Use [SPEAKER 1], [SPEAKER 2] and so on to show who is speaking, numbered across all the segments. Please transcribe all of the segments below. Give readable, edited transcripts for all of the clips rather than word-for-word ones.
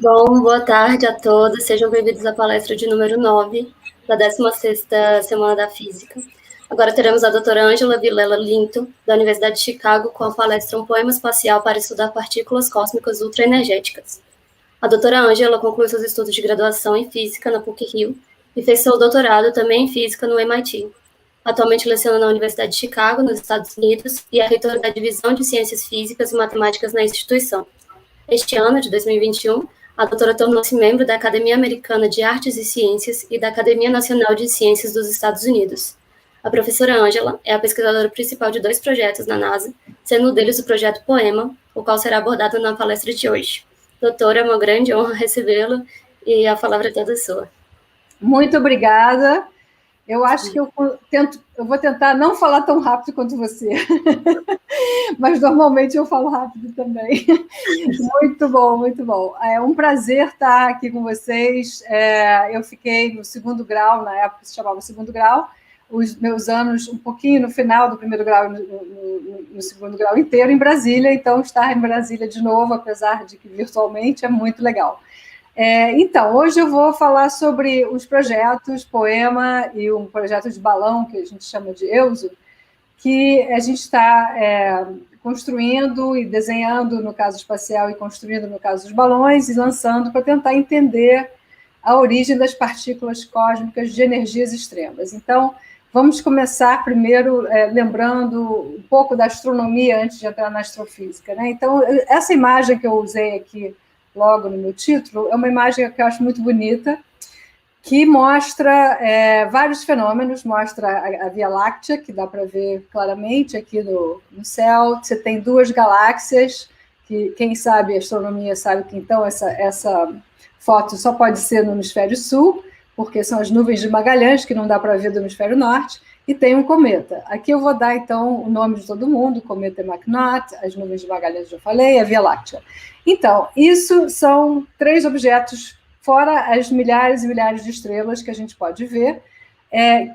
[SPEAKER 1] Bom, boa tarde a todos. Sejam bem-vindos à palestra de número 9 da 16ª Semana da Física. Agora teremos a doutora Ângela Vilela Linton, da Universidade de Chicago, com a palestra Um Poema Espacial para Estudar Partículas Cósmicas Ultraenergéticas. A doutora Ângela concluiu seus estudos de graduação em Física na PUC-Rio e fez seu doutorado também em Física no MIT. Atualmente leciona na Universidade de Chicago, nos Estados Unidos, e é reitora da Divisão de Ciências Físicas e Matemáticas na instituição. Este ano, de 2021, a doutora tornou-se membro da Academia Americana de Artes e Ciências e da Academia Nacional de Ciências dos Estados Unidos. A professora Ângela é a pesquisadora principal de 2 projetos na NASA, sendo um deles o projeto Poema, o qual será abordado na palestra de hoje. Doutora, é uma grande honra recebê-la e a palavra é toda sua.
[SPEAKER 2] Muito obrigada. Eu acho que eu vou tentar não falar tão rápido quanto você, mas normalmente eu falo rápido também. Muito bom, muito bom. É um prazer estar aqui com vocês. Eu fiquei no 2º grau, na época se chamava 2º grau, os meus anos um pouquinho no final do 1º grau, no 2º grau inteiro em Brasília, então estar em Brasília de novo, apesar de que virtualmente, é muito legal. Então, hoje eu vou falar sobre os projetos Poema e um projeto de balão, que a gente chama de EUSO, que a gente está construindo e desenhando no caso espacial e construindo no caso dos balões e lançando para tentar entender a origem das partículas cósmicas de energias extremas. Então, vamos começar primeiro lembrando um pouco da astronomia antes de entrar na astrofísica, né? Então, essa imagem que eu usei aqui logo no meu título, é uma imagem que eu acho muito bonita, que mostra vários fenômenos, mostra a Via Láctea, que dá para ver claramente aqui no céu. Você tem 2 galáxias, que quem sabe astronomia sabe que então essa foto só pode ser no hemisfério sul, porque são as nuvens de Magalhães, que não dá para ver do hemisfério norte, e tem um cometa. Aqui eu vou dar, então, o nome de todo mundo: o cometa McNaught, as nuvens de Magalhães, já falei, a Via Láctea. Então, isso são 3 objetos, fora as milhares e milhares de estrelas que a gente pode ver,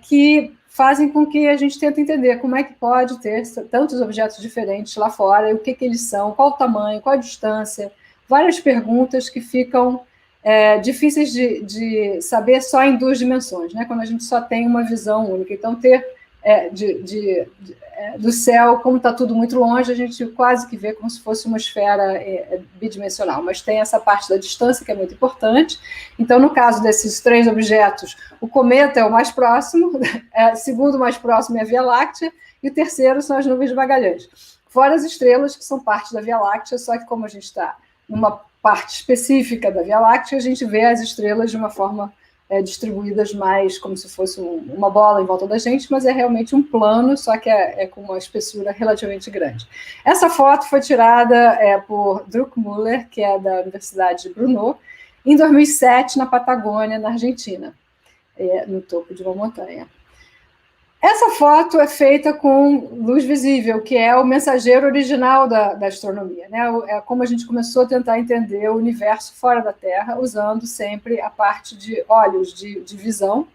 [SPEAKER 2] que fazem com que a gente tente entender como é que pode ter tantos objetos diferentes lá fora, e o que eles são, qual o tamanho, qual a distância, várias perguntas que ficam difíceis de saber só em 2 dimensões, né? Quando a gente só tem uma visão única. Então, ter do céu, como está tudo muito longe, a gente quase que vê como se fosse uma esfera bidimensional, mas tem essa parte da distância que é muito importante. Então, no caso desses 3 objetos, o cometa é o mais próximo, o segundo mais próximo é a Via Láctea, e o terceiro são as nuvens de Magalhães. Fora as estrelas, que são parte da Via Láctea, só que como a gente está numa parte específica da Via Láctea, a gente vê as estrelas de uma forma distribuídas mais como se fosse uma bola em volta da gente, mas é realmente um plano, só que é com uma espessura relativamente grande. Essa foto foi tirada por Druckmüller, que é da Universidade de Brno, em 2007, na Patagônia, na Argentina, no topo de uma montanha. Essa foto é feita com luz visível, que é o mensageiro original da astronomia, né? É como a gente começou a tentar entender o universo fora da Terra, usando sempre a parte de olhos de visão.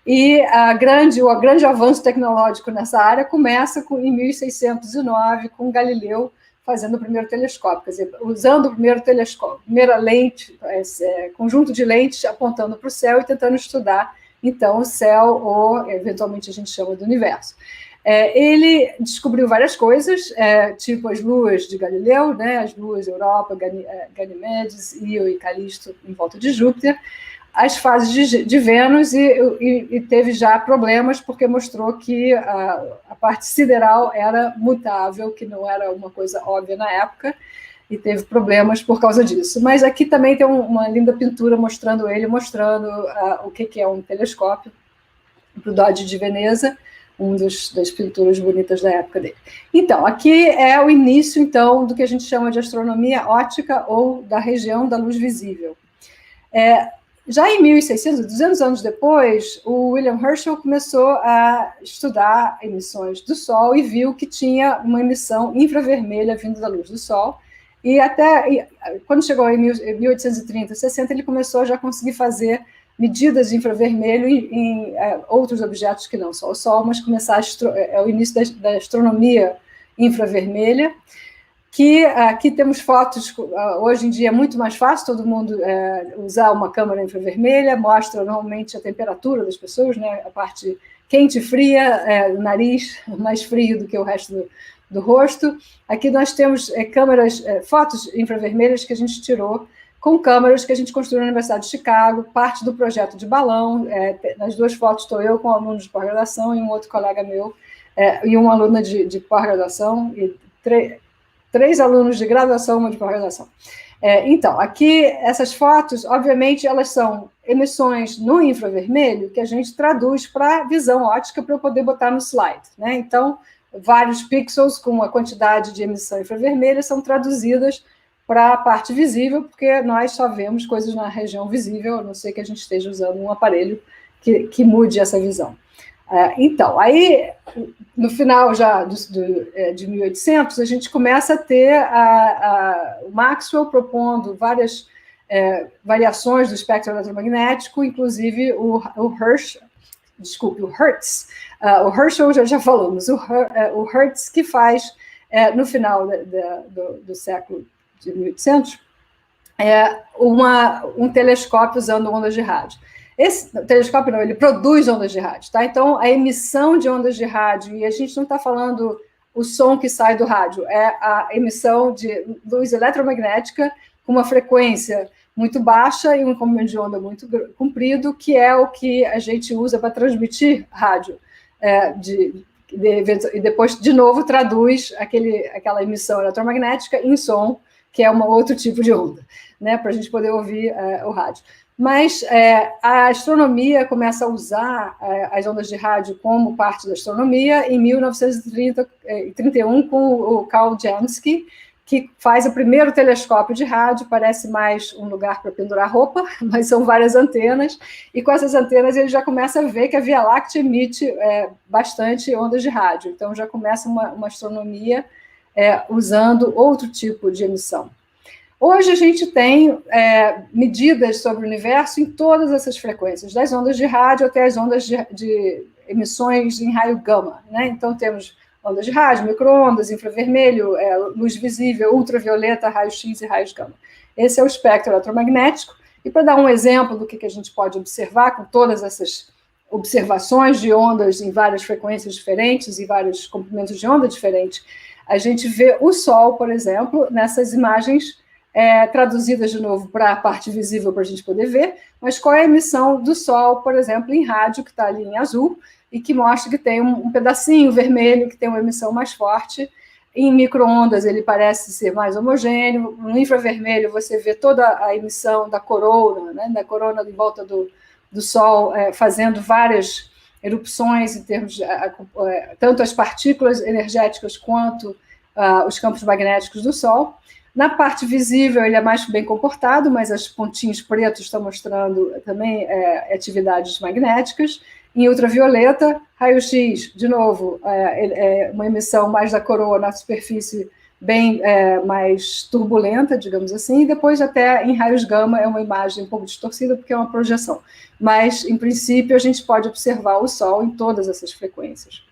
[SPEAKER 2] E o grande avanço tecnológico nessa área começa em 1609, com Galileu fazendo o primeiro telescópio, quer dizer, usando o primeiro telescópio, primeira lente, conjunto de lentes apontando para o céu e tentando estudar então o céu, ou eventualmente a gente chama do universo. Ele descobriu várias coisas, tipo as luas de Galileu, né, as luas Europa, Ganimedes, Io e Calisto em volta de Júpiter, as fases de Vênus, e teve já problemas porque mostrou que a parte sideral era mutável, que não era uma coisa óbvia na época, e teve problemas por causa disso. Mas aqui também tem uma linda pintura mostrando o que é um telescópio, para o Dodge de Veneza, das pinturas bonitas da época dele. Então, aqui é o início, então, do que a gente chama de astronomia óptica, ou da região da luz visível. Já em 1600, 200 anos depois, o William Herschel começou a estudar emissões do Sol e viu que tinha uma emissão infravermelha vindo da luz do Sol. E quando chegou em 1830, 60, ele começou a já conseguir fazer medidas de infravermelho em outros objetos que não só o Sol, mas começar o início da astronomia infravermelha. que aqui temos fotos, hoje em dia é muito mais fácil todo mundo usar uma câmera infravermelha, mostra normalmente a temperatura das pessoas, né, a parte quente e fria, o nariz mais frio do que o resto do rosto. Aqui nós temos fotos infravermelhas que a gente tirou com câmeras que a gente construiu na Universidade de Chicago, parte do projeto de balão. Nas duas fotos estou eu com um aluno de pós-graduação e um outro colega meu, e uma aluna de pós-graduação, e três alunos de graduação, uma de pós-graduação. Então, aqui, essas fotos, obviamente, elas são emissões no infravermelho que a gente traduz para visão óptica para eu poder botar no slide, né? Então, vários pixels com uma quantidade de emissão infravermelha são traduzidas para a parte visível, porque nós só vemos coisas na região visível, a não ser que a gente esteja usando um aparelho que mude essa visão. Então, aí, no final já de 1800, a gente começa a ter o Maxwell propondo várias variações do espectro eletromagnético, do Hertz. O Herschel já falamos, o Hertz que faz, no final do século de 1800, um telescópio usando ondas de rádio. Esse telescópio não, ele produz ondas de rádio, tá? Então, a emissão de ondas de rádio, e a gente não está falando o som que sai do rádio, é a emissão de luz eletromagnética com uma frequência muito baixa e um comprimento de onda muito comprido, que é o que a gente usa para transmitir rádio. E depois, de novo, traduz aquela emissão eletromagnética em som, que é um outro tipo de onda, né, para a gente poder ouvir o rádio. Mas a astronomia começa a usar as ondas de rádio como parte da astronomia em 1931 com o Carl Jansky, que faz o primeiro telescópio de rádio. Parece mais um lugar para pendurar roupa, mas são várias antenas, e com essas antenas ele já começa a ver que a Via Láctea emite bastante ondas de rádio. Então já começa uma astronomia usando outro tipo de emissão. Hoje a gente tem medidas sobre o universo em todas essas frequências, das ondas de rádio até as ondas de emissões em raio gama, né? Então temos ondas de rádio, micro-ondas, infravermelho, luz visível, ultravioleta, raio-x e raios gama. Esse é o espectro eletromagnético. E para dar um exemplo do que a gente pode observar com todas essas observações de ondas em várias frequências diferentes e vários comprimentos de onda diferentes, a gente vê o Sol, por exemplo, nessas imagens traduzidas de novo para a parte visível para a gente poder ver, mas qual é a emissão do Sol, por exemplo, em rádio, que está ali em azul, e que mostra que tem um pedacinho vermelho, que tem uma emissão mais forte. Em micro-ondas ele parece ser mais homogêneo. No infravermelho você vê toda a emissão da corona, né, da corona em volta do Sol, fazendo várias erupções em termos de tanto as partículas energéticas quanto os campos magnéticos do Sol. Na parte visível ele é mais bem comportado, mas os pontinhos pretos estão mostrando também atividades magnéticas. Em ultravioleta, raio-x, de novo, uma emissão mais da coroa na superfície bem mais turbulenta, digamos assim, e depois até em raios gama é uma imagem um pouco distorcida, porque é uma projeção. Mas, em princípio, a gente pode observar o Sol em todas essas frequências.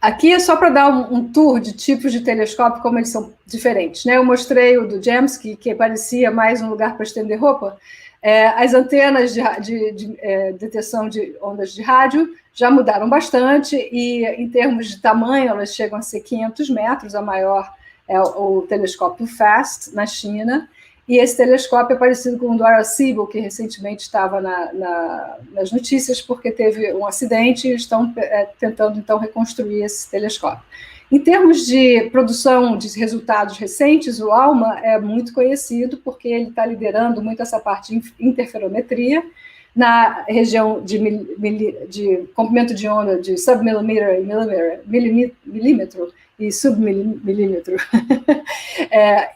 [SPEAKER 2] Aqui é só para dar um tour de tipos de telescópio, como eles são diferentes, né? Eu mostrei o do Jansky, que parecia mais um lugar para estender roupa. As antenas de detecção de ondas de rádio já mudaram bastante, e em termos de tamanho, elas chegam a ser 500 metros, a maior é o telescópio FAST, na China, e esse telescópio é parecido com o do Arecibo, que recentemente estava nas notícias, porque teve um acidente e estão tentando, então, reconstruir esse telescópio. Em termos de produção de resultados recentes, o ALMA é muito conhecido, porque ele está liderando muito essa parte de interferometria, na região de comprimento de onda de submilímetro milímetro e submilímetro.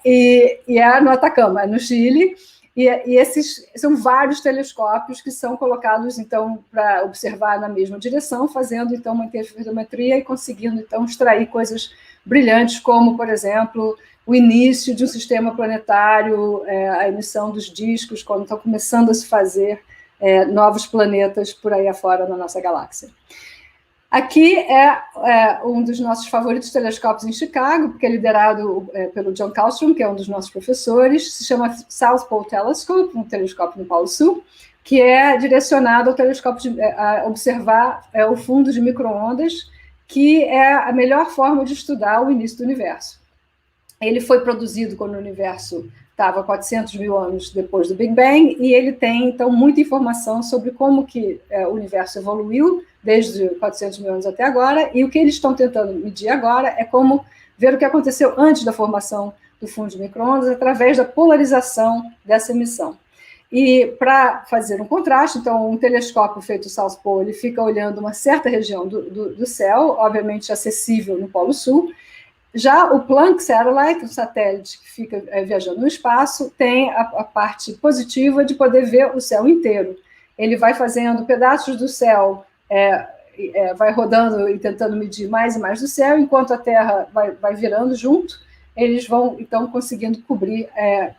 [SPEAKER 2] E é no Atacama, no Chile, e esses são vários telescópios que são colocados, então, para observar na mesma direção, fazendo, então, uma interferometria e conseguindo, então, extrair coisas brilhantes, como, por exemplo, o início de um sistema planetário, a emissão dos discos, quando estão começando a se fazer novos planetas por aí afora na nossa galáxia. Aqui um dos nossos favoritos telescópios em Chicago, porque é liderado pelo John Carlstrom, que é um dos nossos professores, se chama South Pole Telescope, um telescópio no Polo Sul, que é direcionado ao telescópio a observar o fundo de micro-ondas, que é a melhor forma de estudar o início do universo. Ele foi produzido quando o universo estava 400 mil anos depois do Big Bang, e ele tem, então, muita informação sobre como que o universo evoluiu desde 400 mil anos até agora, e o que eles estão tentando medir agora é como ver o que aconteceu antes da formação do fundo de micro-ondas através da polarização dessa emissão. E para fazer um contraste, então, um telescópio feito South Pole, ele fica olhando uma certa região do céu, obviamente acessível no Polo Sul. Já o Planck Satellite, um satélite que fica viajando no espaço, tem a parte positiva de poder ver o céu inteiro. Ele vai fazendo pedaços do céu, vai rodando e tentando medir mais e mais do céu, enquanto a Terra vai virando junto, eles vão, então, conseguindo cobrir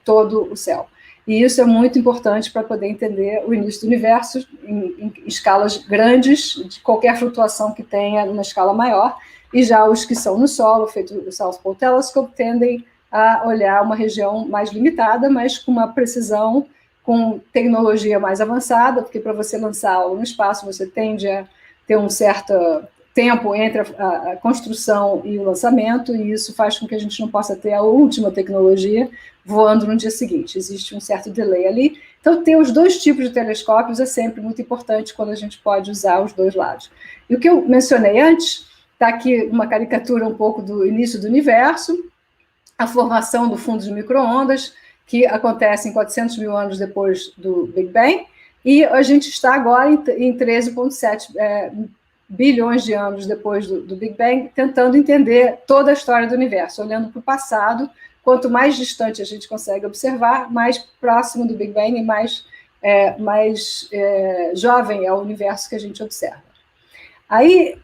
[SPEAKER 2] todo o céu. E isso é muito importante para poder entender o início do universo em escalas grandes, de qualquer flutuação que tenha numa escala maior, e já os que são no solo, feito o South Pole Telescope, tendem a olhar uma região mais limitada, mas com uma precisão, com tecnologia mais avançada, porque para você lançar algo no espaço, você tende a ter um certo tempo entre a construção e o lançamento, e isso faz com que a gente não possa ter a última tecnologia voando no dia seguinte. Existe um certo delay ali. Então, ter os dois tipos de telescópios é sempre muito importante quando a gente pode usar os dois lados. E o que eu mencionei antes, está aqui uma caricatura um pouco do início do universo, a formação do fundo de micro-ondas, que acontece em 400 mil anos depois do Big Bang, e a gente está agora em 13,7 bilhões de anos depois do Big Bang, tentando entender toda a história do universo, olhando para o passado. Quanto mais distante a gente consegue observar, mais próximo do Big Bang e mais jovem é o universo que a gente observa. Aí,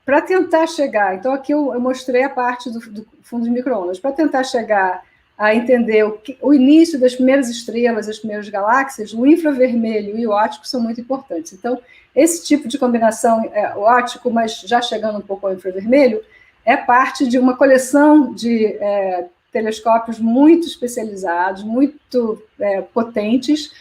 [SPEAKER 2] para tentar chegar, então aqui eu mostrei a parte do fundo de micro-ondas, para tentar chegar a entender o início das primeiras estrelas, das primeiras galáxias, o infravermelho e o óptico são muito importantes. Então, esse tipo de combinação óptico, mas já chegando um pouco ao infravermelho, é parte de uma coleção de telescópios muito especializados, muito potentes.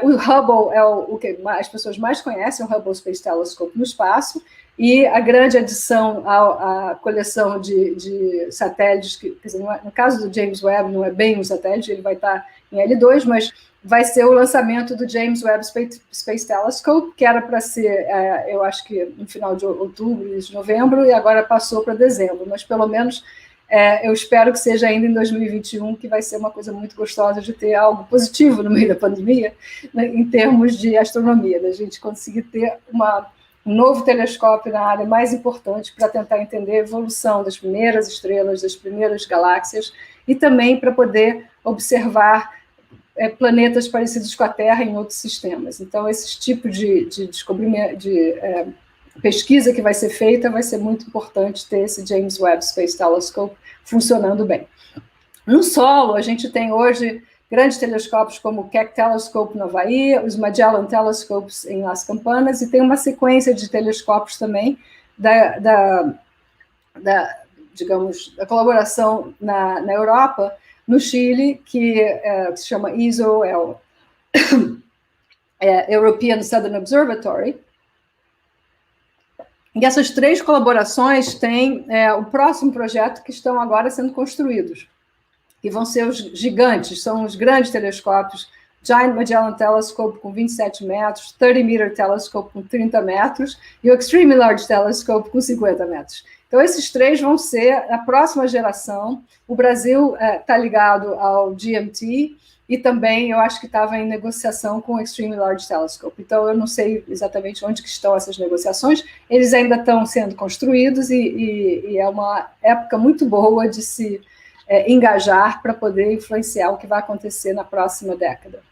[SPEAKER 2] O Hubble é o que as pessoas mais conhecem, o Hubble Space Telescope no espaço, e a grande adição à coleção de satélites, que, quer dizer, no caso do James Webb, não é bem um satélite, ele vai estar em L2, mas vai ser o lançamento do James Webb Space Telescope, que era para ser, eu acho que no final de outubro, início de novembro, e agora passou para dezembro, mas pelo menos eu espero que seja ainda em 2021, que vai ser uma coisa muito gostosa de ter algo positivo no meio da pandemia, né, em termos de astronomia, da gente conseguir ter um novo telescópio na área mais importante para tentar entender a evolução das primeiras estrelas, das primeiras galáxias, e também para poder observar planetas parecidos com a Terra em outros sistemas. Então, esse tipo de descobrimento, de pesquisa que vai ser feita, vai ser muito importante ter esse James Webb Space Telescope funcionando bem. No solo, a gente tem hoje grandes telescópios como o Keck Telescope no Havaí, os Magellan Telescopes em Las Campanas, e tem uma sequência de telescópios também digamos, da colaboração na Europa, no Chile, que se chama ESO, European Southern Observatory. E essas três colaborações têm o próximo projeto que estão agora sendo construídos, que vão ser os gigantes, são os grandes telescópios, Giant Magellan Telescope com 27 metros, 30 Meter Telescope com 30 metros e o Extremely Large Telescope com 50 metros. Então, esses três vão ser a próxima geração. O Brasil está ligado ao GMT e também eu acho que estava em negociação com o Extremely Large Telescope. Então, eu não sei exatamente onde que estão essas negociações. Eles ainda estão sendo construídos e é uma época muito boa de se engajar para poder influenciar o que vai acontecer na próxima década.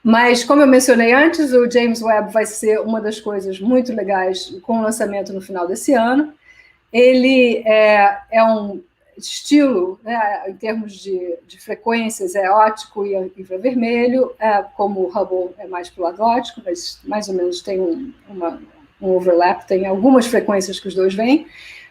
[SPEAKER 2] Mas, como eu mencionei antes, o James Webb vai ser uma das coisas muito legais com o lançamento no final desse ano. Ele é um estilo, né, em termos de frequências, é óptico e infravermelho, como o Hubble é mais para o lado óptico, mas mais ou menos tem um overlap, tem algumas frequências que os dois vêm,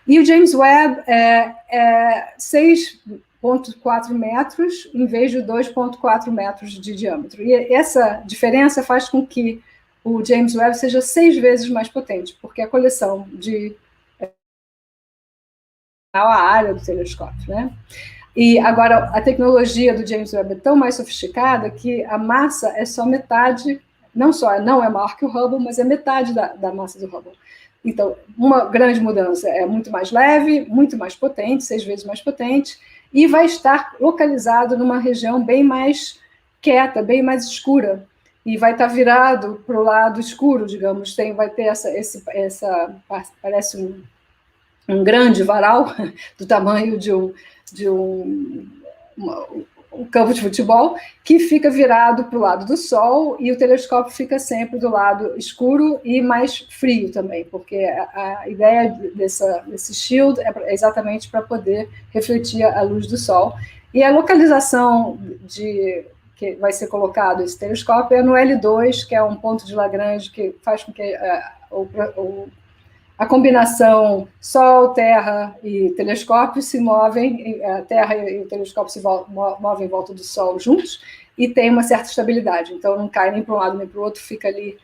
[SPEAKER 2] e o James Webb é 6,4 metros em vez de 2,4 metros de diâmetro. E essa diferença faz com que o James Webb seja 6 vezes mais potente, porque a coleção de a área do telescópio, né? E agora a tecnologia do James Webb é tão mais sofisticada que a massa é só metade, não é maior que o Hubble, mas é metade da massa do Hubble. Então, uma grande mudança é muito mais leve, muito mais potente, 6 vezes mais potente, e vai estar localizado numa região bem mais quieta, bem mais escura, e vai estar virado para o lado escuro, digamos, vai ter parece um grande varal do tamanho de um campo de futebol, que fica virado para o lado do Sol, e o telescópio fica sempre do lado escuro e mais frio também, porque a ideia desse shield é exatamente para poder refletir a luz do Sol. E a localização que vai ser colocado esse telescópio é no L2, que é um ponto de Lagrange que faz com que a combinação Sol, Terra e telescópio se movem, a Terra e o telescópio se movem em volta do Sol juntos, e tem uma certa estabilidade, então não cai nem para um lado nem para o outro, fica ali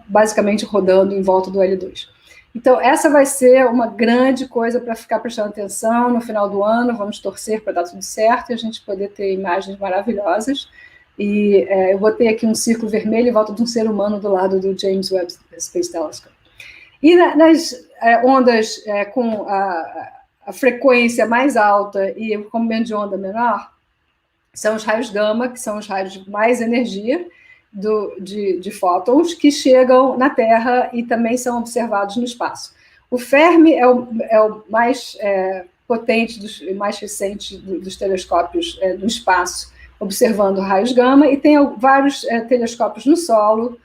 [SPEAKER 2] basicamente rodando em volta do L2. Então, essa vai ser uma grande coisa para ficar prestando atenção no final do ano, vamos torcer para dar tudo certo e a gente poder ter imagens maravilhosas. E eu botei aqui um círculo vermelho em volta de um ser humano do lado do James Webb Space Telescope. E nas ondas com a frequência mais alta e o comprimento de onda menor, são os raios gama, que são os raios de mais energia de fótons, que chegam na Terra e também são observados no espaço. O Fermi é o mais potente, mais recente dos telescópios no espaço, observando raios gama, e tem vários telescópios no solo.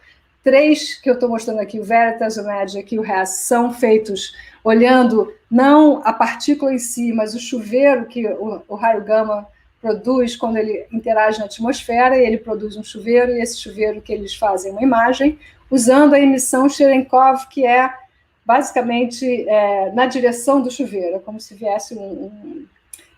[SPEAKER 2] 3 que eu estou mostrando aqui, o Veritas, o Magic e o HASS, são feitos olhando não a partícula em si, mas o chuveiro que o raio gama produz quando ele interage na atmosfera, e ele produz um chuveiro, e esse chuveiro que eles fazem uma imagem, usando a emissão Cherenkov, que é basicamente na direção do chuveiro, é como se viesse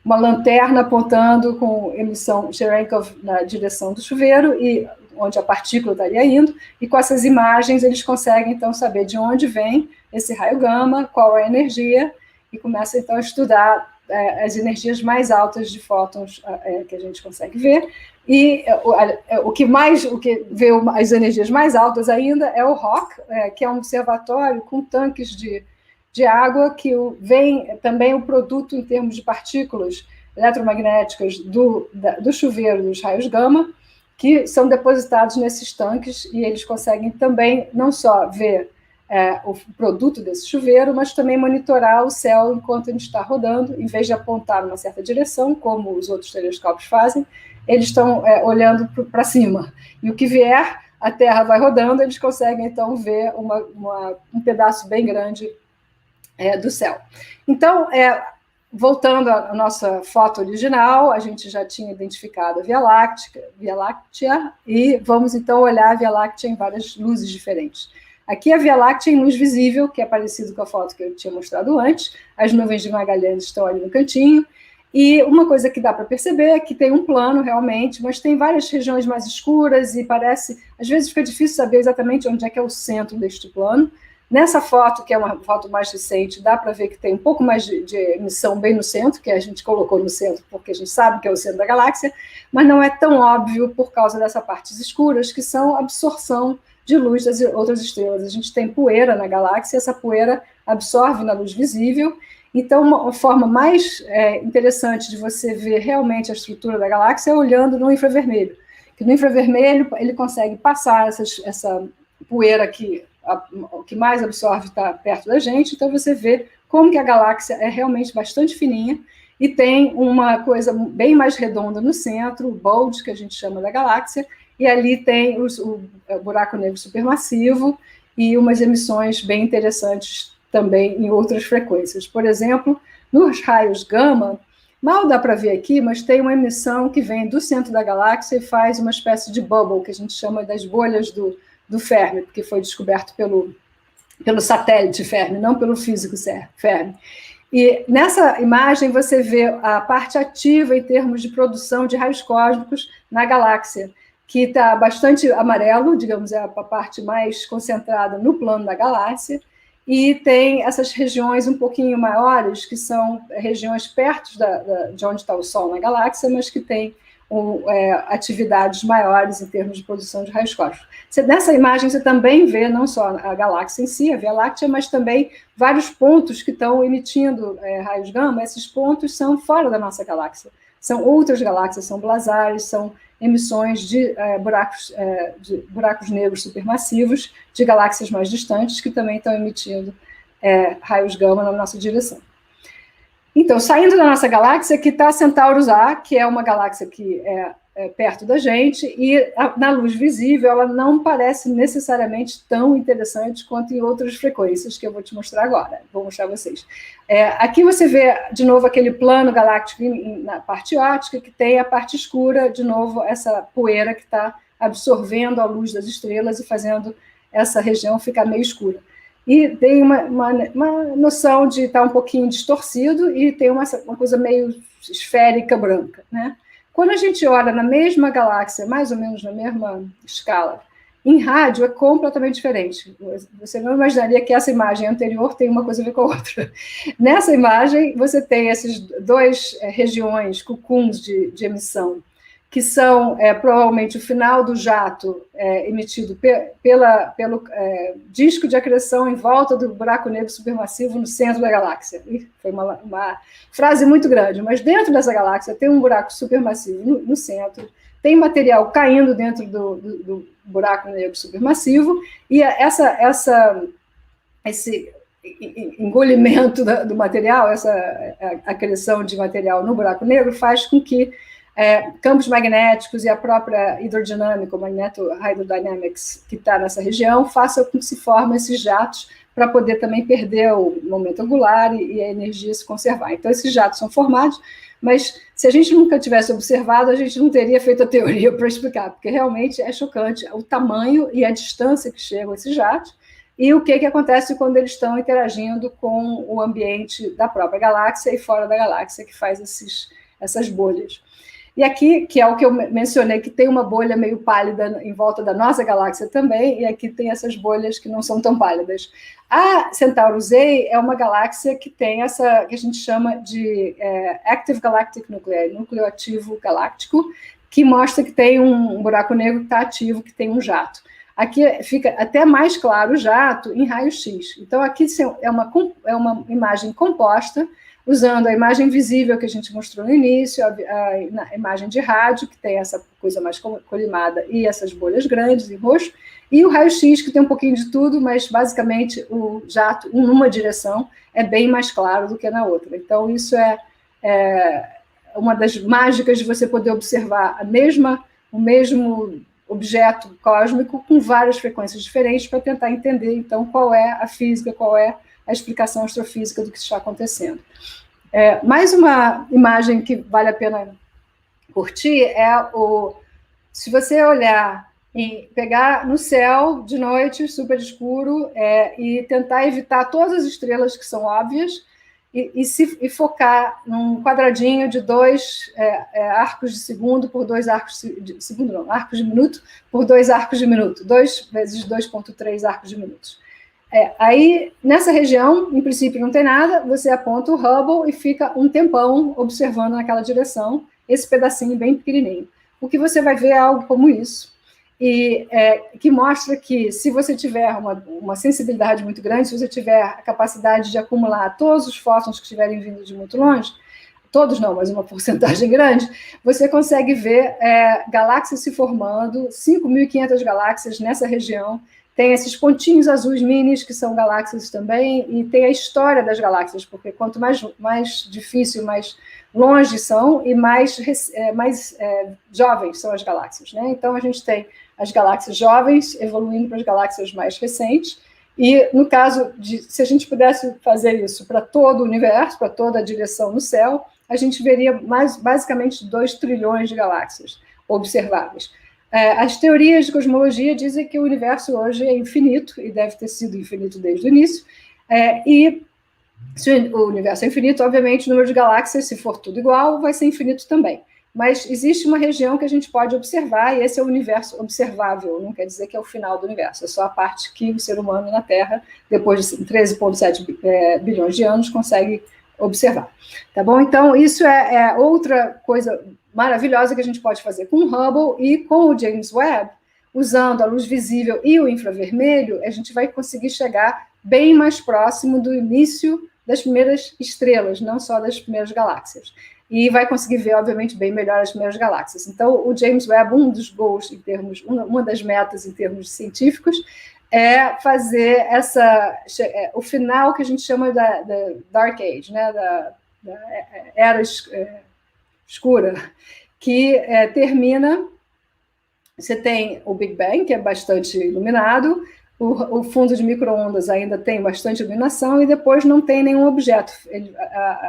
[SPEAKER 2] uma lanterna apontando com emissão Cherenkov na direção do chuveiro, e onde a partícula estaria indo, e com essas imagens eles conseguem, então, saber de onde vem esse raio gama, qual é a energia, e começam, então, a estudar as energias mais altas de fótons que a gente consegue ver. E o que vê as energias mais altas ainda é o ROC, que é um observatório com tanques de água, que vem também o produto em termos de partículas eletromagnéticas do chuveiro dos raios gama, que são depositados nesses tanques, e eles conseguem também não só ver o produto desse chuveiro, mas também monitorar o céu enquanto ele está rodando, em vez de apontar numa certa direção, como os outros telescópios fazem, eles estão olhando para cima. E o que vier, a Terra vai rodando, eles conseguem, então, ver um pedaço bem grande do céu. Então, voltando à nossa foto original, a gente já tinha identificado a Via Láctea, e vamos, então, olhar a Via Láctea em várias luzes diferentes. Aqui a Via Láctea em luz visível, que é parecido com a foto que eu tinha mostrado antes, as nuvens de Magalhães estão ali no cantinho, e uma coisa que dá para perceber é que tem um plano, realmente, mas tem várias regiões mais escuras, e às vezes fica difícil saber exatamente onde é que é o centro deste plano. Nessa foto, que é uma foto mais recente, dá para ver que tem um pouco mais de emissão bem no centro, que a gente colocou no centro porque a gente sabe que é o centro da galáxia, mas não é tão óbvio por causa dessas partes escuras, que são absorção de luz das outras estrelas. A gente tem poeira na galáxia, essa poeira absorve na luz visível. Então, uma forma mais interessante de você ver realmente a estrutura da galáxia é olhando no infravermelho. Que no infravermelho ele consegue passar essa poeira o que mais absorve está perto da gente, então você vê como que a galáxia é realmente bastante fininha, e tem uma coisa bem mais redonda no centro, o bulge, que a gente chama da galáxia, e ali tem o buraco negro supermassivo e umas emissões bem interessantes também em outras frequências. Por exemplo, nos raios gama, mal dá para ver aqui, mas tem uma emissão que vem do centro da galáxia e faz uma espécie de bubble, que a gente chama das bolhas do Fermi, porque foi descoberto pelo pelo satélite Fermi, não pelo físico Fermi. E nessa imagem você vê a parte ativa em termos de produção de raios cósmicos na galáxia, que está bastante amarelo, digamos, é a parte mais concentrada no plano da galáxia, e tem essas regiões um pouquinho maiores, que são regiões perto de onde está o Sol na galáxia, mas que têm atividades maiores em termos de produção de raios cósmicos. Nessa imagem você também vê não só a galáxia em si, a Via Láctea, mas também vários pontos que estão emitindo raios gama. Esses pontos são fora da nossa galáxia, são outras galáxias, são blazares, são emissões de buracos negros supermassivos de galáxias mais distantes que também estão emitindo raios gama na nossa direção. Então, saindo da nossa galáxia, aqui está Centaurus A, que é uma galáxia que é perto da gente, e na luz visível ela não parece necessariamente tão interessante quanto em outras frequências, que eu vou te mostrar agora, vou mostrar a vocês. Aqui você vê, de novo, aquele plano galáctico na parte óptica, que tem a parte escura, de novo, essa poeira que está absorvendo a luz das estrelas e fazendo essa região ficar meio escura. E tem uma noção de estar um pouquinho distorcido e tem uma coisa meio esférica branca, né? Quando a gente olha na mesma galáxia, mais ou menos na mesma escala, em rádio é completamente diferente. Você não imaginaria que essa imagem anterior tem uma coisa a ver com a outra. Nessa imagem, você tem essas duas regiões, cucuns de emissão, que são provavelmente o final do jato emitido pelo disco de acreção em volta do buraco negro supermassivo no centro da galáxia. Foi uma frase muito grande, mas dentro dessa galáxia tem um buraco supermassivo no centro, tem material caindo dentro do buraco negro supermassivo, e esse engolimento do material, essa acreção de material no buraco negro faz com que campos magnéticos e a própria hidrodinâmica, o magneto-hydrodynamics que está nessa região, faça com que se formem esses jatos para poder também perder o momento angular e a energia se conservar. Então, esses jatos são formados, mas se a gente nunca tivesse observado, a gente não teria feito a teoria para explicar, porque realmente é chocante o tamanho e a distância que chegam esses jatos e o que acontece quando eles estão interagindo com o ambiente da própria galáxia e fora da galáxia, que faz essas bolhas. E aqui, que é o que eu mencionei, que tem uma bolha meio pálida em volta da nossa galáxia também, e aqui tem essas bolhas que não são tão pálidas. A Centaurus A é uma galáxia que tem essa, que a gente chama de Active Galactic Nuclei, núcleo ativo galáctico, que mostra que tem um buraco negro que está ativo, que tem um jato. Aqui fica até mais claro o jato em raio-x. Então, aqui é uma imagem composta, usando a imagem visível que a gente mostrou no início, a imagem de rádio, que tem essa coisa mais colimada e essas bolhas grandes em roxo, e o raio-x, que tem um pouquinho de tudo, mas basicamente o jato, em uma direção, é bem mais claro do que na outra. Então, isso é uma das mágicas de você poder observar o mesmo objeto cósmico com várias frequências diferentes para tentar entender, então, qual é a física, qual é a explicação astrofísica do que está acontecendo. Mais uma imagem que vale a pena curtir se você olhar e pegar no céu de noite, super escuro, e tentar evitar todas as estrelas que são óbvias e focar num quadradinho de 2 arcos de segundo por 2 arcos de segundo, não, arcos de minuto por 2 arcos de minuto, 2 vezes 2,3 arcos de minutos. Aí, nessa região, em princípio não tem nada, você aponta o Hubble e fica um tempão observando naquela direção, esse pedacinho bem pequenininho. O que você vai ver é algo como isso, e que mostra que se você tiver uma sensibilidade muito grande, se você tiver a capacidade de acumular todos os fótons que estiverem vindo de muito longe, todos não, mas uma porcentagem grande, você consegue ver galáxias se formando, 5.500 galáxias nessa região. Tem esses pontinhos azuis minis, que são galáxias também, e tem a história das galáxias, porque quanto mais difícil, mais longe são, e mais jovens são as galáxias, né? Então, a gente tem as galáxias jovens evoluindo para as galáxias mais recentes, e no caso se a gente pudesse fazer isso para todo o universo, para toda a direção no céu, a gente veria basicamente 2 trilhões de galáxias observáveis. As teorias de cosmologia dizem que o universo hoje é infinito, e deve ter sido infinito desde o início, e se o universo é infinito, obviamente o número de galáxias, se for tudo igual, vai ser infinito também. Mas existe uma região que a gente pode observar, e esse é o universo observável, não quer dizer que é o final do universo, é só a parte que o ser humano na Terra, depois de 13,7 bilhões de anos, consegue observar. Tá bom? Então, isso é outra coisa maravilhosa que a gente pode fazer com o Hubble e com o James Webb, usando a luz visível e o infravermelho, a gente vai conseguir chegar bem mais próximo do início das primeiras estrelas, não só das primeiras galáxias. E vai conseguir ver, obviamente, bem melhor as primeiras galáxias. Então, o James Webb, um dos goals em termos, uma das metas em termos científicos, é fazer o final que a gente chama da Dark Age, né, da era escura, que termina. Você tem o Big Bang, que é bastante iluminado, o fundo de micro-ondas ainda tem bastante iluminação, e depois não tem nenhum objeto.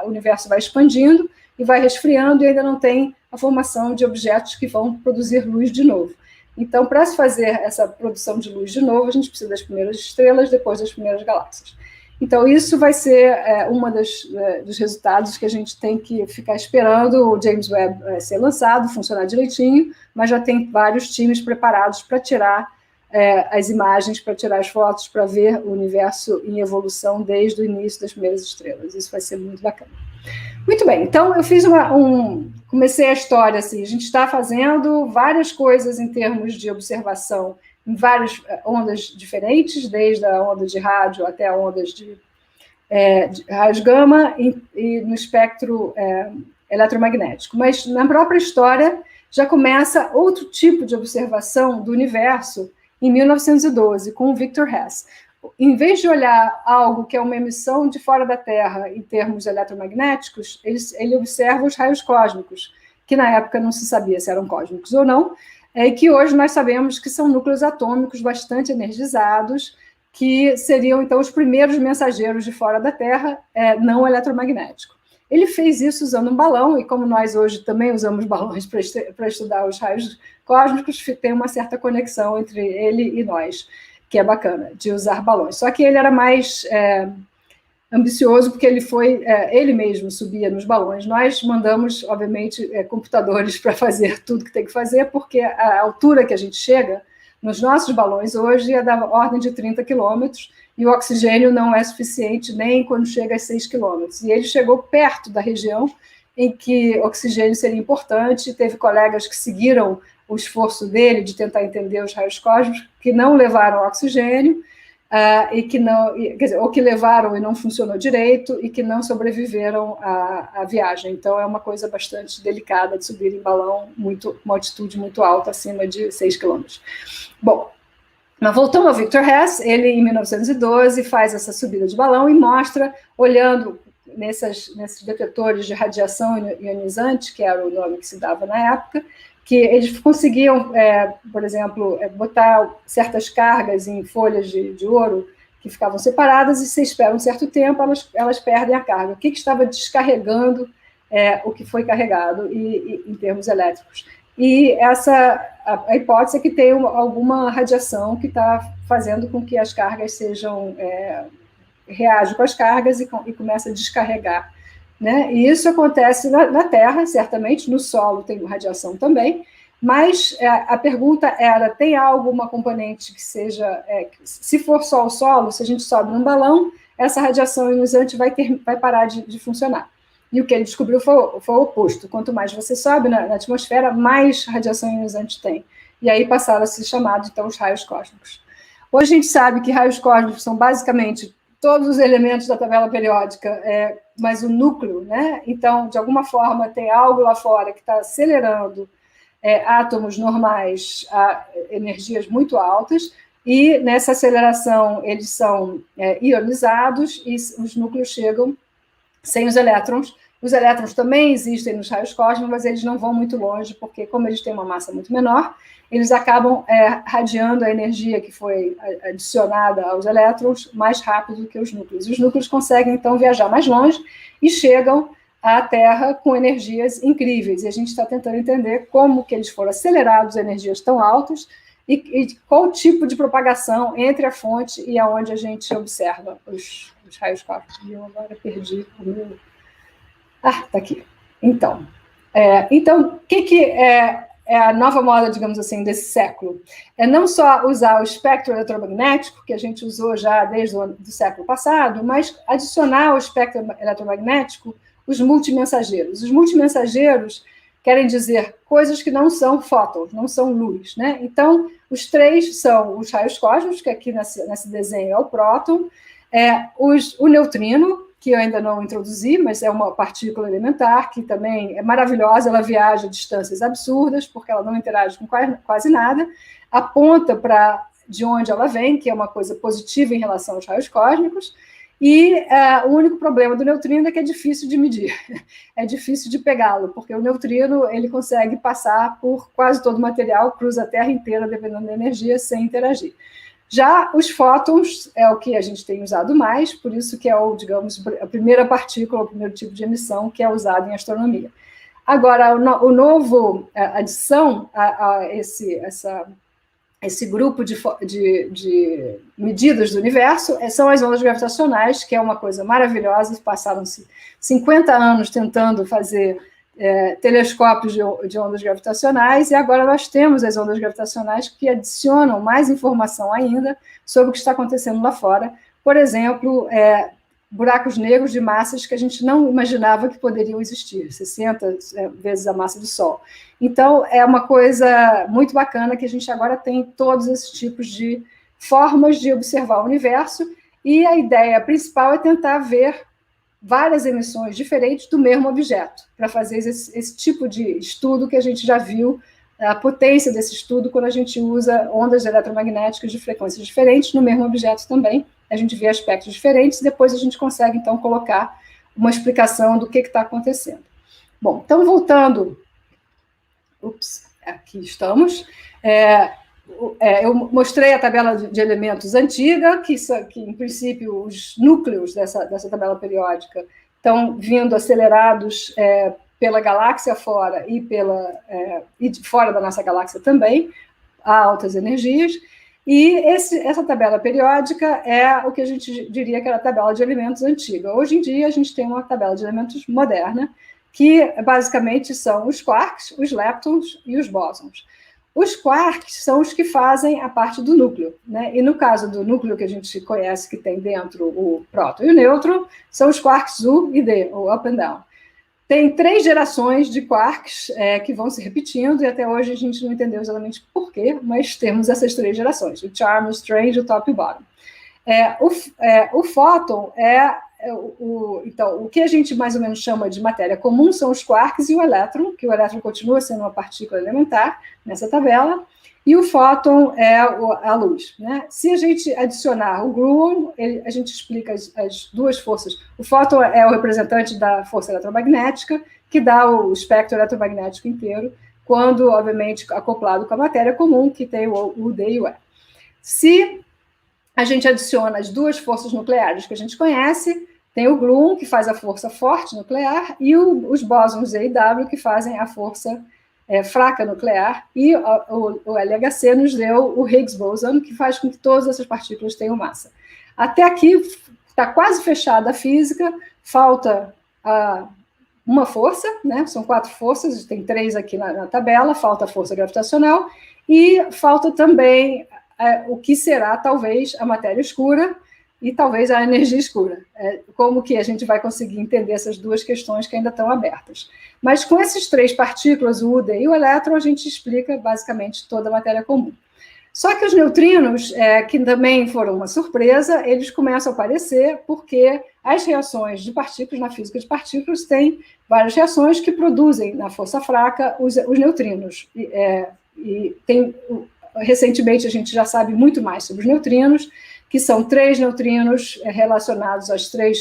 [SPEAKER 2] O universo vai expandindo e vai resfriando, e ainda não tem a formação de objetos que vão produzir luz de novo. Então, para se fazer essa produção de luz de novo, a gente precisa das primeiras estrelas, depois das primeiras galáxias. Então, isso vai ser uma dos resultados que a gente tem que ficar esperando o James Webb ser lançado, funcionar direitinho, mas já tem vários times preparados para tirar as imagens, para tirar as fotos, para ver o universo em evolução desde o início das primeiras estrelas. Isso vai ser muito bacana. Muito bem, então eu fiz comecei a história assim, a gente está fazendo várias coisas em termos de observação em várias ondas diferentes, desde a onda de rádio até a ondas de raios gama e no espectro eletromagnético. Mas na própria história já começa outro tipo de observação do universo em 1912, com o Victor Hess. Em vez de olhar algo que é uma emissão de fora da Terra em termos eletromagnéticos, ele observa os raios cósmicos, que na época não se sabia se eram cósmicos ou não, e que hoje nós sabemos que são núcleos atômicos bastante energizados, que seriam, então, os primeiros mensageiros de fora da Terra não eletromagnéticos. Ele fez isso usando um balão, e como nós hoje também usamos balões para estudar os raios cósmicos, tem uma certa conexão entre ele e nós, que é bacana, de usar balões. Só que ele era mais ambicioso, porque ele mesmo subia nos balões. Nós mandamos, obviamente, computadores para fazer tudo que tem que fazer, porque a altura que a gente chega nos nossos balões hoje é da ordem de 30 quilômetros, e o oxigênio não é suficiente nem quando chega a 6 quilômetros. E ele chegou perto da região em que oxigênio seria importante, teve colegas que seguiram o esforço dele de tentar entender os raios cósmicos, que não levaram oxigênio, e que não, quer dizer, ou que levaram e não funcionou direito, e que não sobreviveram à viagem. Então, é uma coisa bastante delicada de subir em balão, uma altitude muito alta, acima de 6 quilômetros. Bom, mas voltando ao Victor Hess, ele, em 1912, faz essa subida de balão e mostra, olhando nesses detetores de radiação ionizante, que era o nome que se dava na época, que eles conseguiam, por exemplo, botar certas cargas em folhas de ouro que ficavam separadas, e se esperam um certo tempo, elas perdem a carga. O que estava descarregando o que foi carregado em termos elétricos? E a hipótese é que tem alguma radiação que está fazendo com que as cargas reajam com as cargas e começa a descarregar. Né? E isso acontece na Terra, certamente, no solo tem radiação também, mas a pergunta era, tem alguma componente que seja, se for só o solo, se a gente sobe num balão, essa radiação ionizante vai parar de funcionar. E o que ele descobriu foi o oposto, quanto mais você sobe na atmosfera, mais radiação ionizante tem. E aí passaram a ser chamados, então, os raios cósmicos. Hoje a gente sabe que raios cósmicos são basicamente todos os elementos da tabela periódica, mas o núcleo, né? Então, de alguma forma, tem algo lá fora que está acelerando átomos normais a energias muito altas, e nessa aceleração eles são ionizados, e os núcleos chegam sem os elétrons. Os elétrons também existem nos raios cósmicos, mas eles não vão muito longe, porque como eles têm uma massa muito menor, eles acabam radiando a energia que foi adicionada aos elétrons mais rápido do que os núcleos. Os núcleos conseguem, então, viajar mais longe e chegam a Terra com energias incríveis. E a gente está tentando entender como que eles foram acelerados a energias tão altas e qual tipo de propagação entre a fonte e aonde a gente observa os raios cósmicos. E eu agora perdi o meu... Está aqui. Então, o que é a nova moda, digamos assim, desse século? É não só usar o espectro eletromagnético, que a gente usou já desde o século passado, mas adicionar ao espectro eletromagnético os multimensageiros. Os multimensageiros querem dizer coisas que não são fótons, não são luz, né? Então, os três são os raios cósmicos, que aqui nesse desenho é o próton, o neutrino, que eu ainda não introduzi, mas é uma partícula elementar, que também é maravilhosa, ela viaja a distâncias absurdas, porque ela não interage com quase nada, aponta para de onde ela vem, que é uma coisa positiva em relação aos raios cósmicos, e o único problema do neutrino é que é difícil de medir, é difícil de pegá-lo, porque o neutrino ele consegue passar por quase todo o material, cruza a Terra inteira, dependendo da energia, sem interagir. Já os fótons é o que a gente tem usado mais, por isso que é, digamos, a primeira partícula, o primeiro tipo de emissão que é usado em astronomia. Agora, o novo adição a esse grupo de medidas do universo são as ondas gravitacionais, que é uma coisa maravilhosa. Passaram-se 50 anos tentando fazer telescópios de ondas gravitacionais, e agora nós temos as ondas gravitacionais que adicionam mais informação ainda sobre o que está acontecendo lá fora. Por exemplo, buracos negros de massas que a gente não imaginava que poderiam existir, 60 vezes a massa do Sol. Então, é uma coisa muito bacana que a gente agora tem todos esses tipos de formas de observar o universo, e a ideia principal é tentar ver várias emissões diferentes do mesmo objeto, para fazer esse tipo de estudo que a gente já viu, a potência desse estudo quando a gente usa ondas eletromagnéticas de frequências diferentes no mesmo objeto também. A gente vê aspectos diferentes e depois a gente consegue, então, colocar uma explicação do que está acontecendo. Bom, então, voltando... aqui estamos. Eu mostrei a tabela de elementos antiga, que em princípio os núcleos dessa tabela periódica estão vindo acelerados pela galáxia fora e fora da nossa galáxia também, a altas energias, e essa tabela periódica é o que a gente diria que era a tabela de elementos antiga. Hoje em dia a gente tem uma tabela de elementos moderna, que basicamente são os quarks, os leptons e os bósons. Os quarks são os que fazem a parte do núcleo, né? E no caso do núcleo que a gente conhece, que tem dentro o próton e o nêutron, são os quarks U e D, o up and down. Tem 3 gerações de quarks que vão se repetindo, e até hoje a gente não entendeu exatamente por quê, mas temos essas 3 gerações, o charm, o strange, o top e o bottom. O fóton então, o que a gente mais ou menos chama de matéria comum são os quarks e o elétron, que o elétron continua sendo uma partícula elementar nessa tabela, e o fóton é a luz, né? Se a gente adicionar o gluon, a gente explica as duas forças. O fóton é o representante da força eletromagnética, que dá o espectro eletromagnético inteiro, quando, obviamente, acoplado com a matéria comum, que tem o D e o E. Se a gente adiciona as duas forças nucleares que a gente conhece, tem o gluon, que faz a força forte nuclear, e os bósons Z e W, que fazem a força fraca nuclear, e o LHC nos deu o Higgs boson, que faz com que todas essas partículas tenham massa. Até aqui está quase fechada a física, falta uma força, né? São 4 forças, tem 3 aqui na tabela, falta a força gravitacional, e falta também o que será, talvez, a matéria escura, e talvez a energia escura. Como que a gente vai conseguir entender essas duas questões que ainda estão abertas? Mas com esses 3 partículas, o U, D e o elétron, a gente explica basicamente toda a matéria comum. Só que os neutrinos, que também foram uma surpresa, eles começam a aparecer porque as reações de partículas, na física de partículas, têm várias reações que produzem, na força fraca, os neutrinos. Recentemente, a gente já sabe muito mais sobre os neutrinos, que são 3 neutrinos relacionados às 3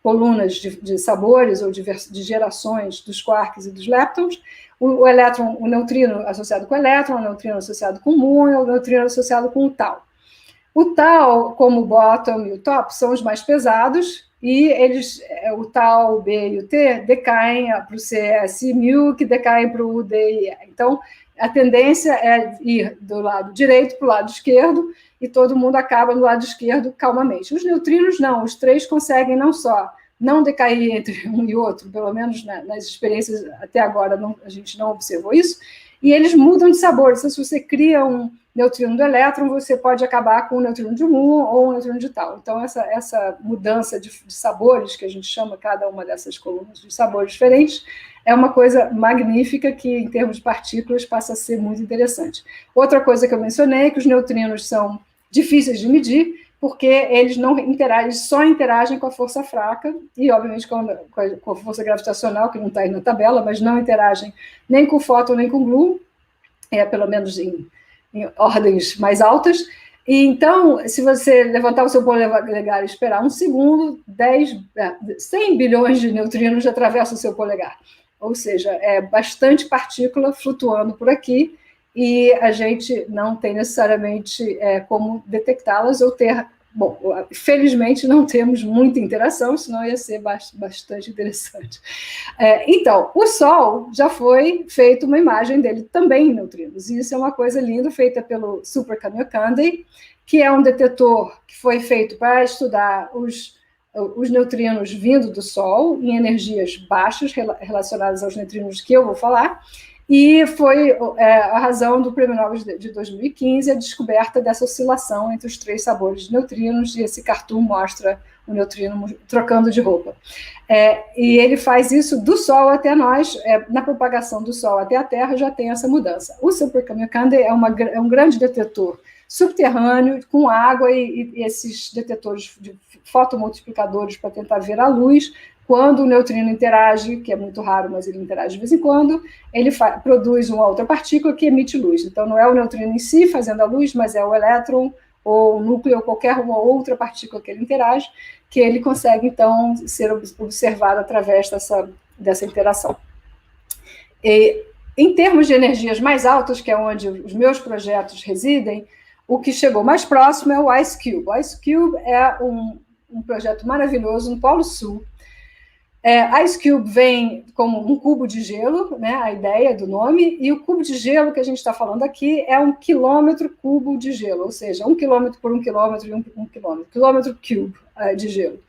[SPEAKER 2] colunas de sabores ou de gerações dos quarks e dos leptons, o elétron, o neutrino associado com o elétron, o neutrino associado com o muon e o neutrino associado com o tau. O tau, como o bottom e o top, são os mais pesados, e eles, o tau, o B e o T decaem para o CS1000, que decaem para o D e E. Então, a tendência é ir do lado direito para o lado esquerdo, e todo mundo acaba no lado esquerdo calmamente. Os neutrinos não, os três conseguem não só não decair entre um e outro, pelo menos nas experiências até agora a gente não observou isso, e eles mudam de sabor. Então, se você cria um neutrino do elétron, você pode acabar com um neutrino de muon ou um neutrino de tau. Então, essa mudança de sabores, que a gente chama cada uma dessas colunas de sabores diferentes, é uma coisa magnífica que, em termos de partículas, passa a ser muito interessante. Outra coisa que eu mencionei é que os neutrinos são difíceis de medir, porque eles não interagem, só interagem com a força fraca e, obviamente, com a força gravitacional, que não está aí na tabela, mas não interagem nem com o fóton, nem com o gluon, pelo menos em ordens mais altas. E, então, se você levantar o seu polegar e esperar um segundo, 100 bilhões de neutrinos atravessam o seu polegar. Ou seja, é bastante partícula flutuando por aqui, e a gente não tem necessariamente como detectá-las ou ter... Bom, felizmente não temos muita interação, senão ia ser bastante interessante. Então, o Sol já foi feita uma imagem dele também em neutrinos, e isso é uma coisa linda, feita pelo Super Kamiokande, que é um detetor que foi feito para estudar os neutrinos vindo do Sol em energias baixas relacionadas aos neutrinos que eu vou falar, e foi a razão do Prêmio Nobel de 2015, a descoberta dessa oscilação entre os três sabores de neutrinos, e esse cartoon mostra o neutrino trocando de roupa. E ele faz isso do Sol até nós, na propagação do Sol até a Terra já tem essa mudança. O Super Kamiokande é um grande detetor subterrâneo, com água e esses detetores de fotomultiplicadores para tentar ver a luz. Quando o neutrino interage, que é muito raro, mas ele interage de vez em quando, ele produz uma outra partícula que emite luz. Então, não é o neutrino em si fazendo a luz, mas é o elétron, ou o núcleo, ou qualquer uma outra partícula que ele interage, que ele consegue, então, ser observado através dessa interação. E, em termos de energias mais altas, que é onde os meus projetos residem, o que chegou mais próximo é o IceCube. O IceCube é um projeto maravilhoso no Polo Sul. IceCube vem como um cubo de gelo, né, a ideia do nome, e o cubo de gelo que a gente está falando aqui é 1 quilômetro cubo de gelo, ou seja, 1 quilômetro por 1 quilômetro e 1 quilômetro cube de gelo.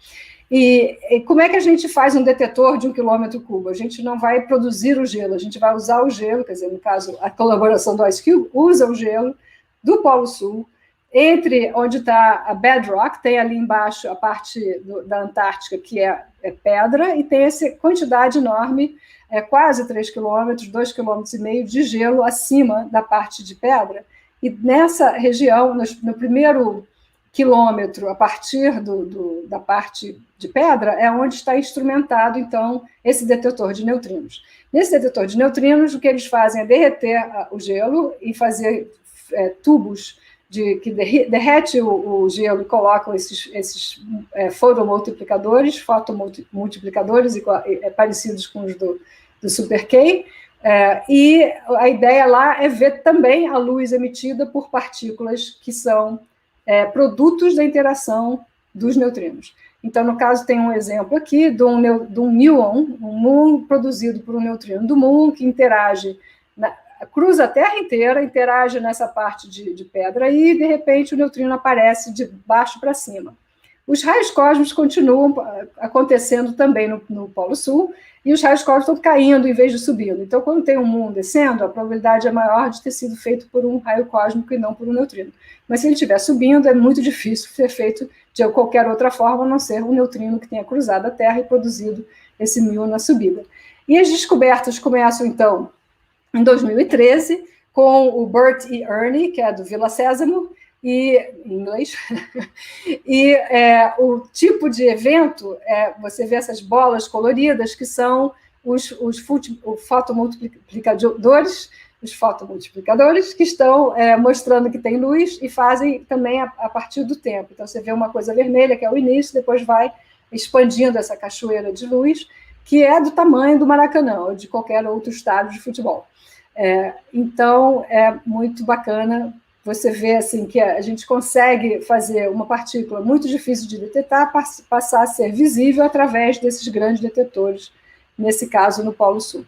[SPEAKER 2] E como é que a gente faz um detetor de 1 quilômetro cubo? A gente não vai produzir o gelo, a gente vai usar o gelo, quer dizer, no caso, a colaboração do IceCube usa o gelo do Polo Sul, entre onde está a bedrock, tem ali embaixo a parte da Antártica, que é pedra, e tem essa quantidade enorme, quase 3 quilômetros, 2,5 quilômetros de gelo acima da parte de pedra. E nessa região, no primeiro quilômetro, a partir da parte de pedra, é onde está instrumentado, então, esse detetor de neutrinos. Nesse detetor de neutrinos, o que eles fazem é derreter o gelo e fazer tubos que derrete o gelo e colocam esses fotomultiplicadores parecidos com os do Super K, e a ideia lá é ver também a luz emitida por partículas que são produtos da interação dos neutrinos. Então, no caso, tem um exemplo aqui de um muon produzido por um neutrino do muon, que interage cruza a Terra inteira, interage nessa parte de pedra e, de repente, o neutrino aparece de baixo para cima. Os raios cósmicos continuam acontecendo também no Polo Sul, e os raios cósmicos estão caindo em vez de subindo. Então, quando tem um muon descendo, a probabilidade é maior de ter sido feito por um raio cósmico e não por um neutrino. Mas se ele estiver subindo, é muito difícil ser feito de qualquer outra forma, a não ser um neutrino que tenha cruzado a Terra e produzido esse muon na subida. E as descobertas começam, então, em 2013, com o Bert e Ernie, que é do Vila Sésamo, em inglês, e o tipo de evento, você vê essas bolas coloridas, que são os fotomultiplicadores, que estão mostrando que tem luz e fazem também a partir do tempo. Então, você vê uma coisa vermelha, que é o início, depois vai expandindo essa cachoeira de luz, que é do tamanho do Maracanã, ou de qualquer outro estádio de futebol. Então, é muito bacana você vê assim, que a gente consegue fazer uma partícula muito difícil de detectar passar a ser visível através desses grandes detetores, nesse caso no Polo Sul.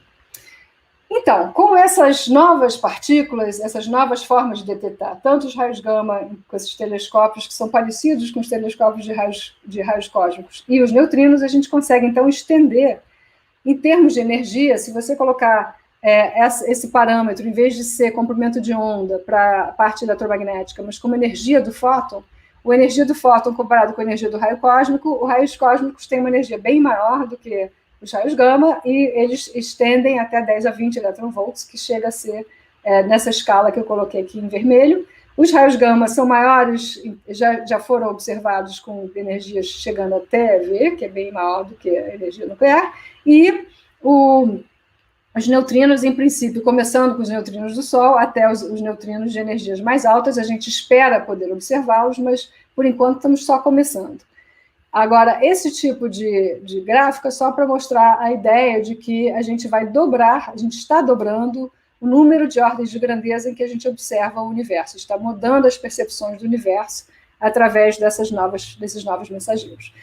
[SPEAKER 2] Então, com essas novas partículas, essas novas formas de detectar, tanto os raios gama com esses telescópios que são parecidos com os telescópios de raios cósmicos e os neutrinos, a gente consegue, então, estender, em termos de energia, se você colocar esse parâmetro, em vez de ser comprimento de onda para a parte eletromagnética, mas como energia do fóton, a energia do fóton comparado com a energia do raio cósmico, os raios cósmicos têm uma energia bem maior do que os raios gama, e eles estendem até 10 a 20 eletronvolts, que chega a ser nessa escala que eu coloquei aqui em vermelho. Os raios gama são maiores, já foram observados com energias chegando até V, que é bem maior do que a energia nuclear, e os neutrinos, em princípio, começando com os neutrinos do Sol, até os neutrinos de energias mais altas, a gente espera poder observá-los, mas, por enquanto, estamos só começando. Agora, esse tipo de gráfico é só para mostrar a ideia de que a gente vai dobrar, a gente está dobrando o número de ordens de grandeza em que a gente observa o universo, está mudando as percepções do universo através desses novos mensageiros.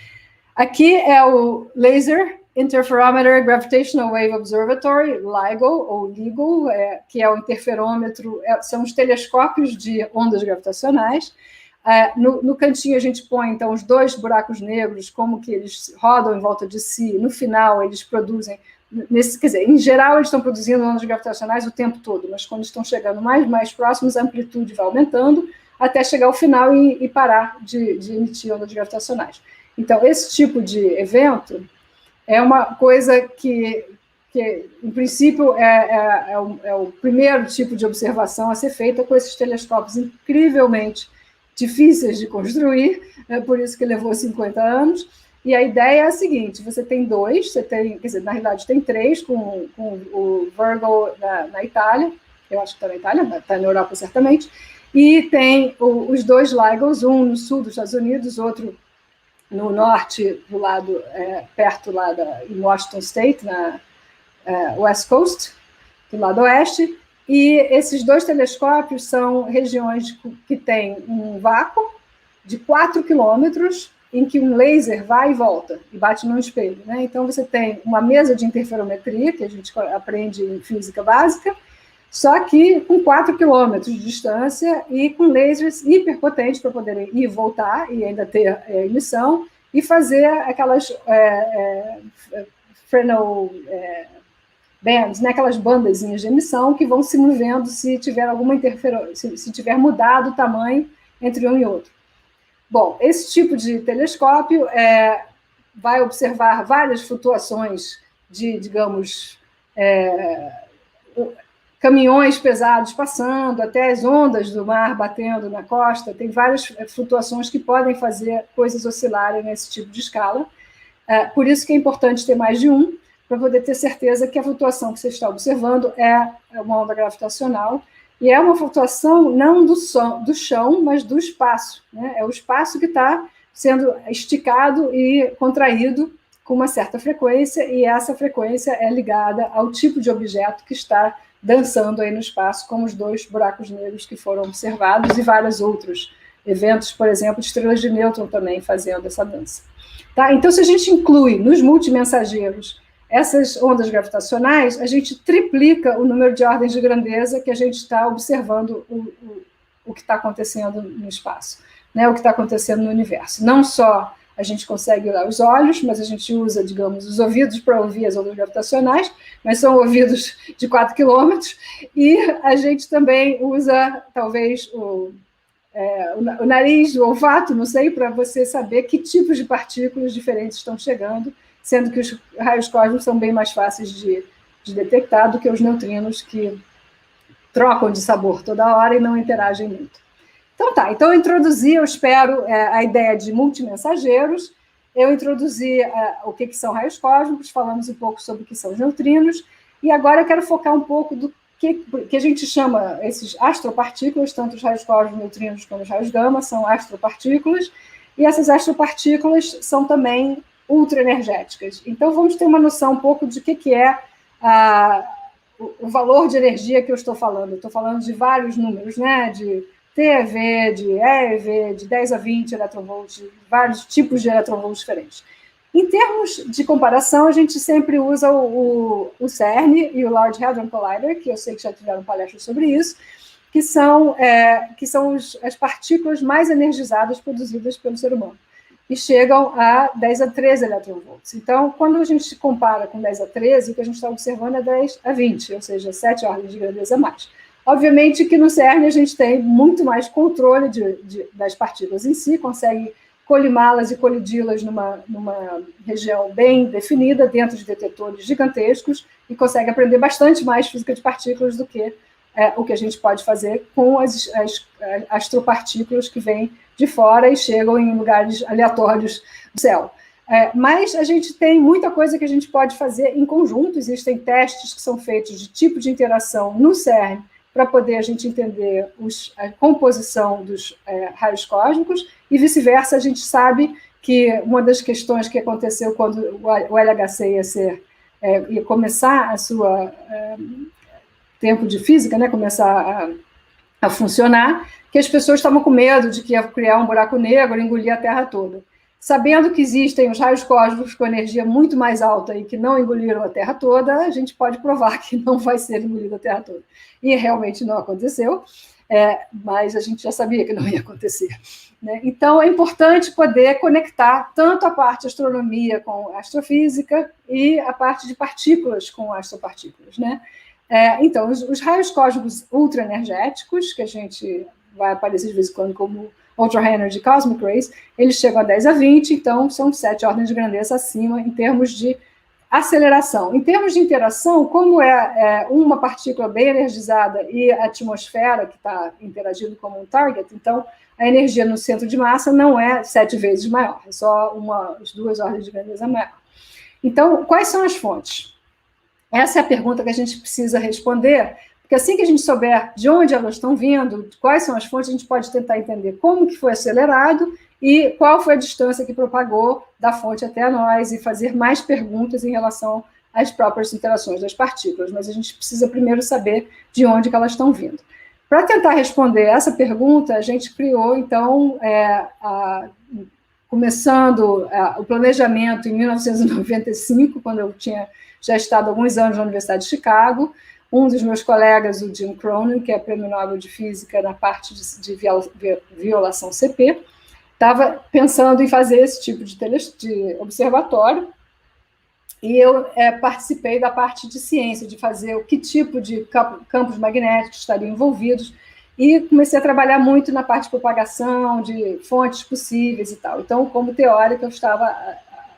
[SPEAKER 2] Aqui é o Laser Interferometer Gravitational Wave Observatory, LIGO, ou LIGO, que é o interferômetro, são os telescópios de ondas gravitacionais. No cantinho a gente põe, então, os dois buracos negros, como que eles rodam em volta de si. No final, eles produzem, quer dizer, em geral, eles estão produzindo ondas gravitacionais o tempo todo, mas quando estão chegando mais próximos, a amplitude vai aumentando, até chegar ao final e parar de emitir ondas gravitacionais. Então, esse tipo de evento é uma coisa que em princípio, é o primeiro tipo de observação a ser feita com esses telescópios incrivelmente difíceis de construir, por isso que levou 50 anos, e a ideia é a seguinte, você tem dois, quer dizer, na realidade tem três, com o Virgo na Itália, eu acho que está na Itália, está na Europa certamente, e tem os dois LIGOs, um no sul dos Estados Unidos, outro no norte, do lado, perto lá em Washington State, na West Coast, do lado oeste, e esses dois telescópios são regiões que têm um vácuo de 4 quilômetros, em que um laser vai e volta, e bate num espelho, né? Então, você tem uma mesa de interferometria, que a gente aprende em física básica, só que com 4 quilômetros de distância e com lasers hiperpotentes para poderem ir e voltar e ainda ter emissão e fazer aquelas Fresnel bands, né, aquelas bandazinhas de emissão que vão se movendo se tiver alguma interferência, se tiver mudado o tamanho entre um e outro. Bom, esse tipo de telescópio vai observar várias flutuações de, digamos, caminhões pesados passando, até as ondas do mar batendo na costa, tem várias flutuações que podem fazer coisas oscilarem nesse tipo de escala. Por isso que é importante ter mais de um, para poder ter certeza que a flutuação que você está observando é uma onda gravitacional, e é uma flutuação não do chão, mas do espaço, né? É o espaço que está sendo esticado e contraído com uma certa frequência, e essa frequência é ligada ao tipo de objeto que está dançando aí no espaço, como os dois buracos negros que foram observados e vários outros eventos, por exemplo, estrelas de nêutron também fazendo essa dança. Tá? Então, se a gente inclui nos multimensageiros essas ondas gravitacionais, a gente triplica o número de ordens de grandeza que a gente está observando o que está acontecendo no espaço, né? O que está acontecendo no universo. Não só a gente consegue usar os olhos, mas a gente usa, digamos, os ouvidos para ouvir as ondas gravitacionais, mas são ouvidos de 4 quilômetros, e a gente também usa, talvez, o nariz, o olfato, não sei, para você saber que tipos de partículas diferentes estão chegando, sendo que os raios cósmicos são bem mais fáceis de detectar do que os neutrinos, que trocam de sabor toda hora e não interagem muito. Então tá, então eu introduzi, eu espero, a ideia de multimensageiros, eu introduzi o que são raios cósmicos, falamos um pouco sobre o que são os neutrinos, e agora eu quero focar um pouco do que a gente chama esses astropartículas, tanto os raios cósmicos, neutrinos, como os raios gama, são astropartículas, e essas astropartículas são também ultraenergéticas. Então, vamos ter uma noção um pouco de que é o valor de energia que eu estou falando. Eu estou falando de vários números, né? De TeV, de EeV, de 10 a 20 eletronvolts, vários tipos de eletronvolts diferentes. Em termos de comparação, a gente sempre usa o CERN e o Large Hadron Collider, que eu sei que já tiveram palestras sobre isso, que são as partículas mais energizadas produzidas pelo ser humano, e chegam a 10 a 13 eletronvolts. Então, quando a gente compara com 10 a 13, o que a gente está observando é 10 a 20, ou seja, 7 ordens de grandeza a mais. Obviamente que no CERN a gente tem muito mais controle das partículas em si, consegue colimá-las e colidi-las numa região bem definida, dentro de detetores gigantescos, e consegue aprender bastante mais física de partículas do que o que a gente pode fazer com as astropartículas que vêm de fora e chegam em lugares aleatórios do céu. Mas a gente tem muita coisa que a gente pode fazer em conjunto, existem testes que são feitos de tipo de interação no CERN, para poder a gente entender a composição dos raios cósmicos, e vice-versa, a gente sabe que uma das questões que aconteceu quando o LHC ia começar a sua tempo de física, né, começar a funcionar, que as pessoas estavam com medo de que ia criar um buraco negro e engolir a Terra toda. Sabendo que existem os raios cósmicos com energia muito mais alta e que não engoliram a Terra toda, a gente pode provar que não vai ser engolida a Terra toda. E realmente não aconteceu, mas a gente já sabia que não ia acontecer, né? Então, é importante poder conectar tanto a parte de astronomia com astrofísica e a parte de partículas com astropartículas, né? Então, os raios cósmicos ultraenergéticos, que a gente vai aparecer de vez em quando como Ultra Energy Cosmic Rays, eles chegam a 10 a 20, então são 7 ordens de grandeza acima em termos de aceleração. Em termos de interação, como uma partícula bem energizada e a atmosfera que está interagindo como um target, então a energia no centro de massa não é 7 vezes maior, é só as 2 ordens de grandeza maior. Então, quais são as fontes? Essa é a pergunta que a gente precisa responder, porque assim que a gente souber de onde elas estão vindo, quais são as fontes, a gente pode tentar entender como que foi acelerado e qual foi a distância que propagou da fonte até nós, e fazer mais perguntas em relação às próprias interações das partículas. Mas a gente precisa primeiro saber de onde que elas estão vindo. Para tentar responder essa pergunta, a gente criou, então, começando o planejamento em 1995, quando eu tinha já estado alguns anos na Universidade de Chicago. Um dos meus colegas, o Jim Cronin, que é prêmio Nobel de Física na parte de violação CP, estava pensando em fazer esse tipo de observatório, e eu participei da parte de ciência, de fazer que tipo de campos magnéticos estariam envolvidos, e comecei a trabalhar muito na parte de propagação, de fontes possíveis e tal. Então, como teórica, eu estava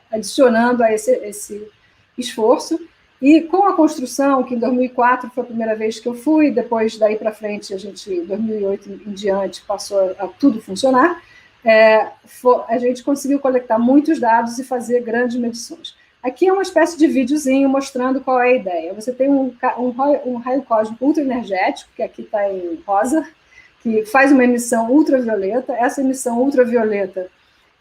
[SPEAKER 2] adicionando a esse esforço. E com a construção, que em 2004 foi a primeira vez que eu fui, depois daí para frente, em 2008 em diante, passou a tudo funcionar, a gente conseguiu coletar muitos dados e fazer grandes medições. Aqui é uma espécie de videozinho mostrando qual é a ideia. Você tem um raio cósmico ultraenergético, que aqui está em rosa, que faz uma emissão ultravioleta. Essa emissão ultravioleta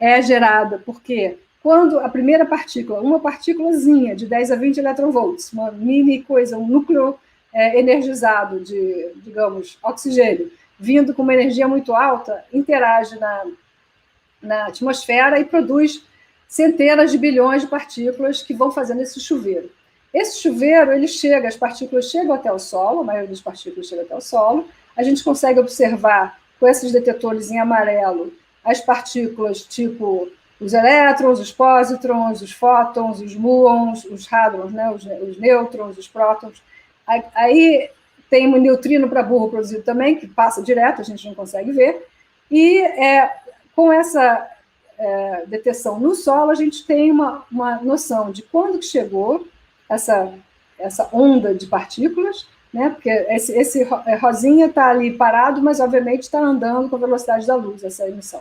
[SPEAKER 2] é gerada porque quando a primeira partícula, uma partículazinha de 10 a 20 eletronvolts, uma mini coisa, um núcleo energizado de, digamos, oxigênio, vindo com uma energia muito alta, interage na atmosfera e produz centenas de bilhões de partículas que vão fazendo esse chuveiro. Esse chuveiro, as partículas chegam até o solo, a maioria das partículas chega até o solo, a gente consegue observar com esses detetores em amarelo as partículas tipo os elétrons, os pósitrons, os fótons, os muons, os hadrons, né, os nêutrons, os prótons. Aí tem um neutrino para burro produzido também, que passa direto, a gente não consegue ver. E com essa detecção no solo, a gente tem uma noção de quando que chegou essa onda de partículas, né, porque esse rosinha está ali parado, mas obviamente está andando com a velocidade da luz, essa emissão.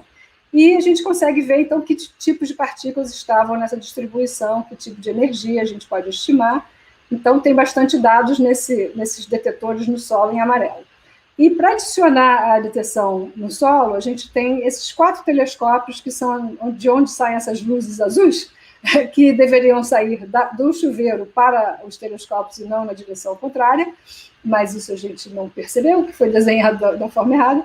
[SPEAKER 2] E a gente consegue ver, então, que tipos de partículas estavam nessa distribuição, que tipo de energia a gente pode estimar. Então, tem bastante dados nesses detetores no solo em amarelo. E para adicionar a detecção no solo, a gente tem esses 4 telescópios que são de onde saem essas luzes azuis, que deveriam sair do chuveiro para os telescópios e não na direção contrária, mas isso a gente não percebeu, que foi desenhado da forma errada.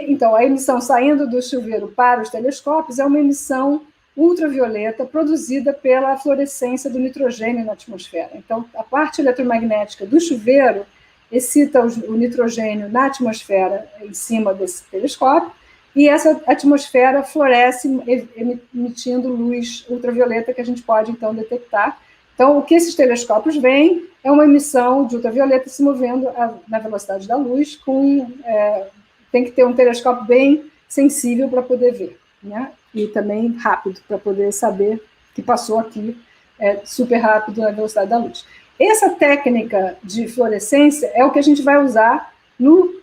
[SPEAKER 2] Então, a emissão saindo do chuveiro para os telescópios é uma emissão ultravioleta produzida pela fluorescência do nitrogênio na atmosfera. Então, a parte eletromagnética do chuveiro excita o nitrogênio na atmosfera em cima desse telescópio, e essa atmosfera floresce emitindo luz ultravioleta que a gente pode, então, detectar. Então, o que esses telescópios veem é uma emissão de ultravioleta se movendo na velocidade da luz, tem que ter um telescópio bem sensível para poder ver, né? E também rápido, para poder saber que passou aqui super rápido na velocidade da luz. Essa técnica de fluorescência é o que a gente vai usar no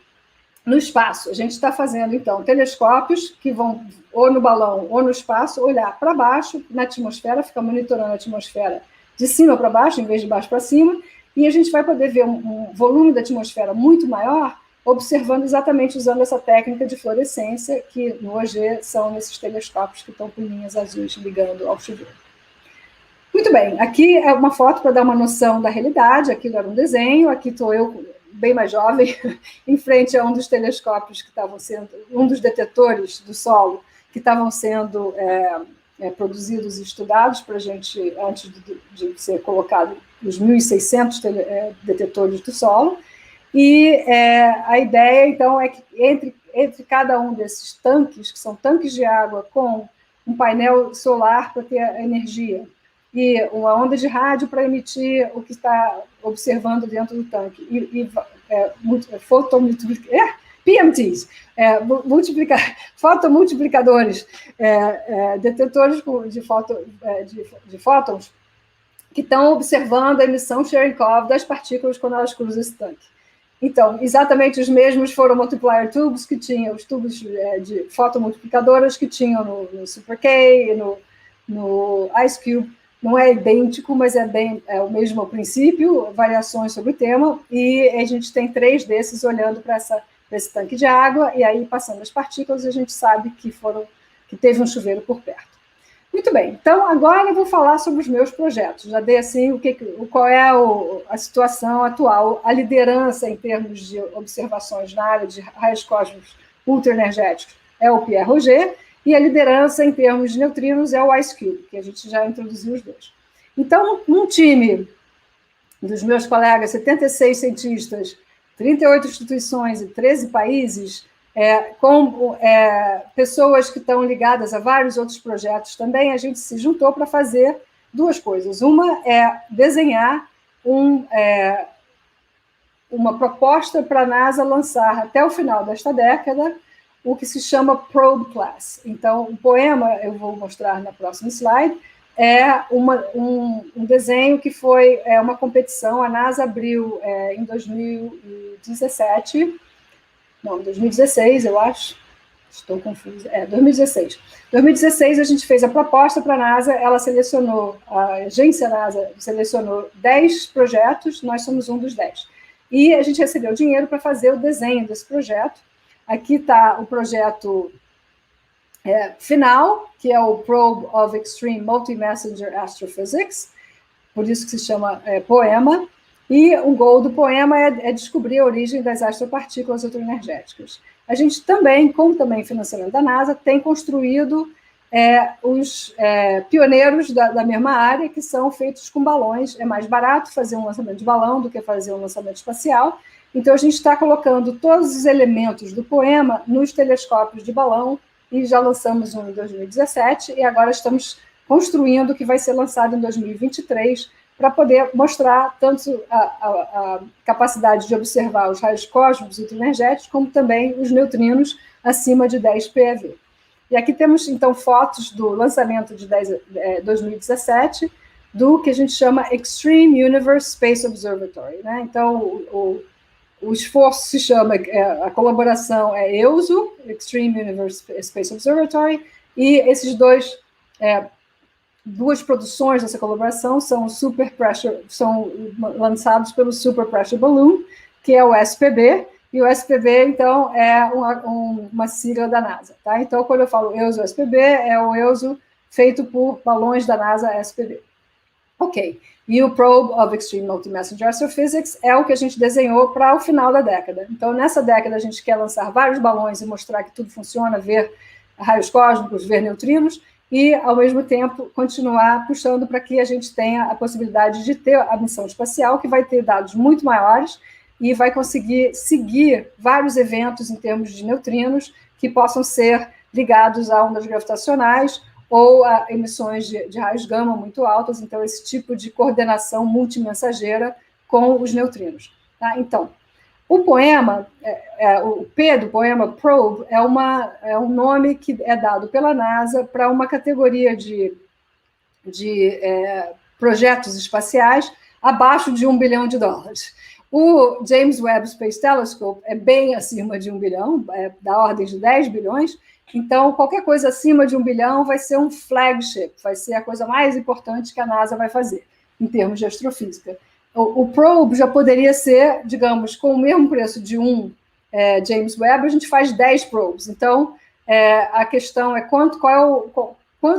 [SPEAKER 2] espaço. A gente está fazendo, então, telescópios que vão ou no balão ou no espaço olhar para baixo, na atmosfera, ficar monitorando a atmosfera de cima para baixo, em vez de baixo para cima, e a gente vai poder ver um volume da atmosfera muito maior, observando exatamente usando essa técnica de fluorescência, que no OG são esses telescópios que estão com linhas azuis ligando ao chuveiro. Muito bem, aqui é uma foto para dar uma noção da realidade, aquilo era um desenho, aqui estou eu, bem mais jovem, em frente a um dos telescópios que estavam sendo, um dos detetores do solo que estavam sendo produzidos e estudados para a gente, antes de ser colocado os 1.600 detetores do solo. E a ideia, então, é que entre cada um desses tanques, que são tanques de água com um painel solar para ter a energia, e uma onda de rádio para emitir o que está observando dentro do tanque, PMTs, fotomultiplicadores, detetores de fótons, que estão observando a emissão Cherenkov das partículas quando elas cruzam esse tanque. Então, exatamente os mesmos foram multiplier tubes que tinham, os tubos de fotomultiplicadoras que tinham no Super K, no Ice Cube. Não é idêntico, mas é o mesmo princípio, variações sobre o tema, e a gente tem 3 desses olhando para esse tanque de água, e aí, passando as partículas, a gente sabe que teve um chuveiro por perto. Muito bem, então agora eu vou falar sobre os meus projetos. Já dei assim qual é a situação atual, a liderança em termos de observações na área de raios cósmicos ultraenergéticos é o Pierre Roget, e a liderança em termos de neutrinos é o IceCube, que a gente já introduziu os dois. Então, um time dos meus colegas, 76 cientistas, 38 instituições e 13 países, com pessoas que estão ligadas a vários outros projetos também, a gente se juntou para fazer 2 coisas. Uma é desenhar uma proposta para a NASA lançar até o final desta década o que se chama Probe Class. Então, o poema, eu vou mostrar na próxima slide, é um desenho que foi uma competição, a NASA abriu em 2017, não, 2016, eu acho, estou confusa, 2016. 2016 a gente fez a proposta para a NASA, a agência NASA selecionou 10 projetos, nós somos um dos 10. E a gente recebeu dinheiro para fazer o desenho desse projeto. Aqui está o projeto final, que é o Probe of Extreme Multi-Messenger Astrophysics, por isso que se chama POEMA, e o goal do POEMA é descobrir a origem das astropartículas ultraenergéticas. A gente também, com também financiamento da NASA, tem construído os pioneiros da mesma área, que são feitos com balões. É mais barato fazer um lançamento de balão do que fazer um lançamento espacial. Então, a gente está colocando todos os elementos do POEMA nos telescópios de balão, e já lançamos um em 2017, e agora estamos construindo o que vai ser lançado em 2023, para poder mostrar tanto a capacidade de observar os raios cósmicos ultraenergéticos, como também os neutrinos acima de 10 PeV. E aqui temos, então, fotos do lançamento de 2017, do que a gente chama Extreme Universe Space Observatory, né? Então, o esforço se chama, a colaboração é EUSO, Extreme Universe Space Observatory, e esses duas produções dessa colaboração são lançados pelo Super Pressure Balloon, que é o SPB, e o SPB, então, é uma sigla da NASA, tá? Então, quando eu falo EUSO-SPB, é o EUSO feito por balões da NASA SPB. Ok. E o Probe of Extreme Multi-Messenger Astrophysics é o que a gente desenhou para o final da década. Então, nessa década, a gente quer lançar vários balões e mostrar que tudo funciona, ver raios cósmicos, ver neutrinos, e, ao mesmo tempo, continuar puxando para que a gente tenha a possibilidade de ter a missão espacial, que vai ter dados muito maiores e vai conseguir seguir vários eventos em termos de neutrinos que possam ser ligados a ondas gravitacionais ou a emissões de raios gama muito altas, então esse tipo de coordenação multimensageira com os neutrinos. Tá? Então, o poema, o P do poema Probe, é um nome que é dado pela NASA para uma categoria de projetos espaciais abaixo de $1 bilhão. O James Webb Space Telescope é bem acima de 1 bilhão, é da ordem de 10 bilhões, então qualquer coisa acima de 1 bilhão vai ser um flagship, vai ser a coisa mais importante que a NASA vai fazer, em termos de astrofísica. O Probe já poderia ser, digamos, com o mesmo preço de um James Webb, a gente faz 10 Probes. Então, a questão é quanto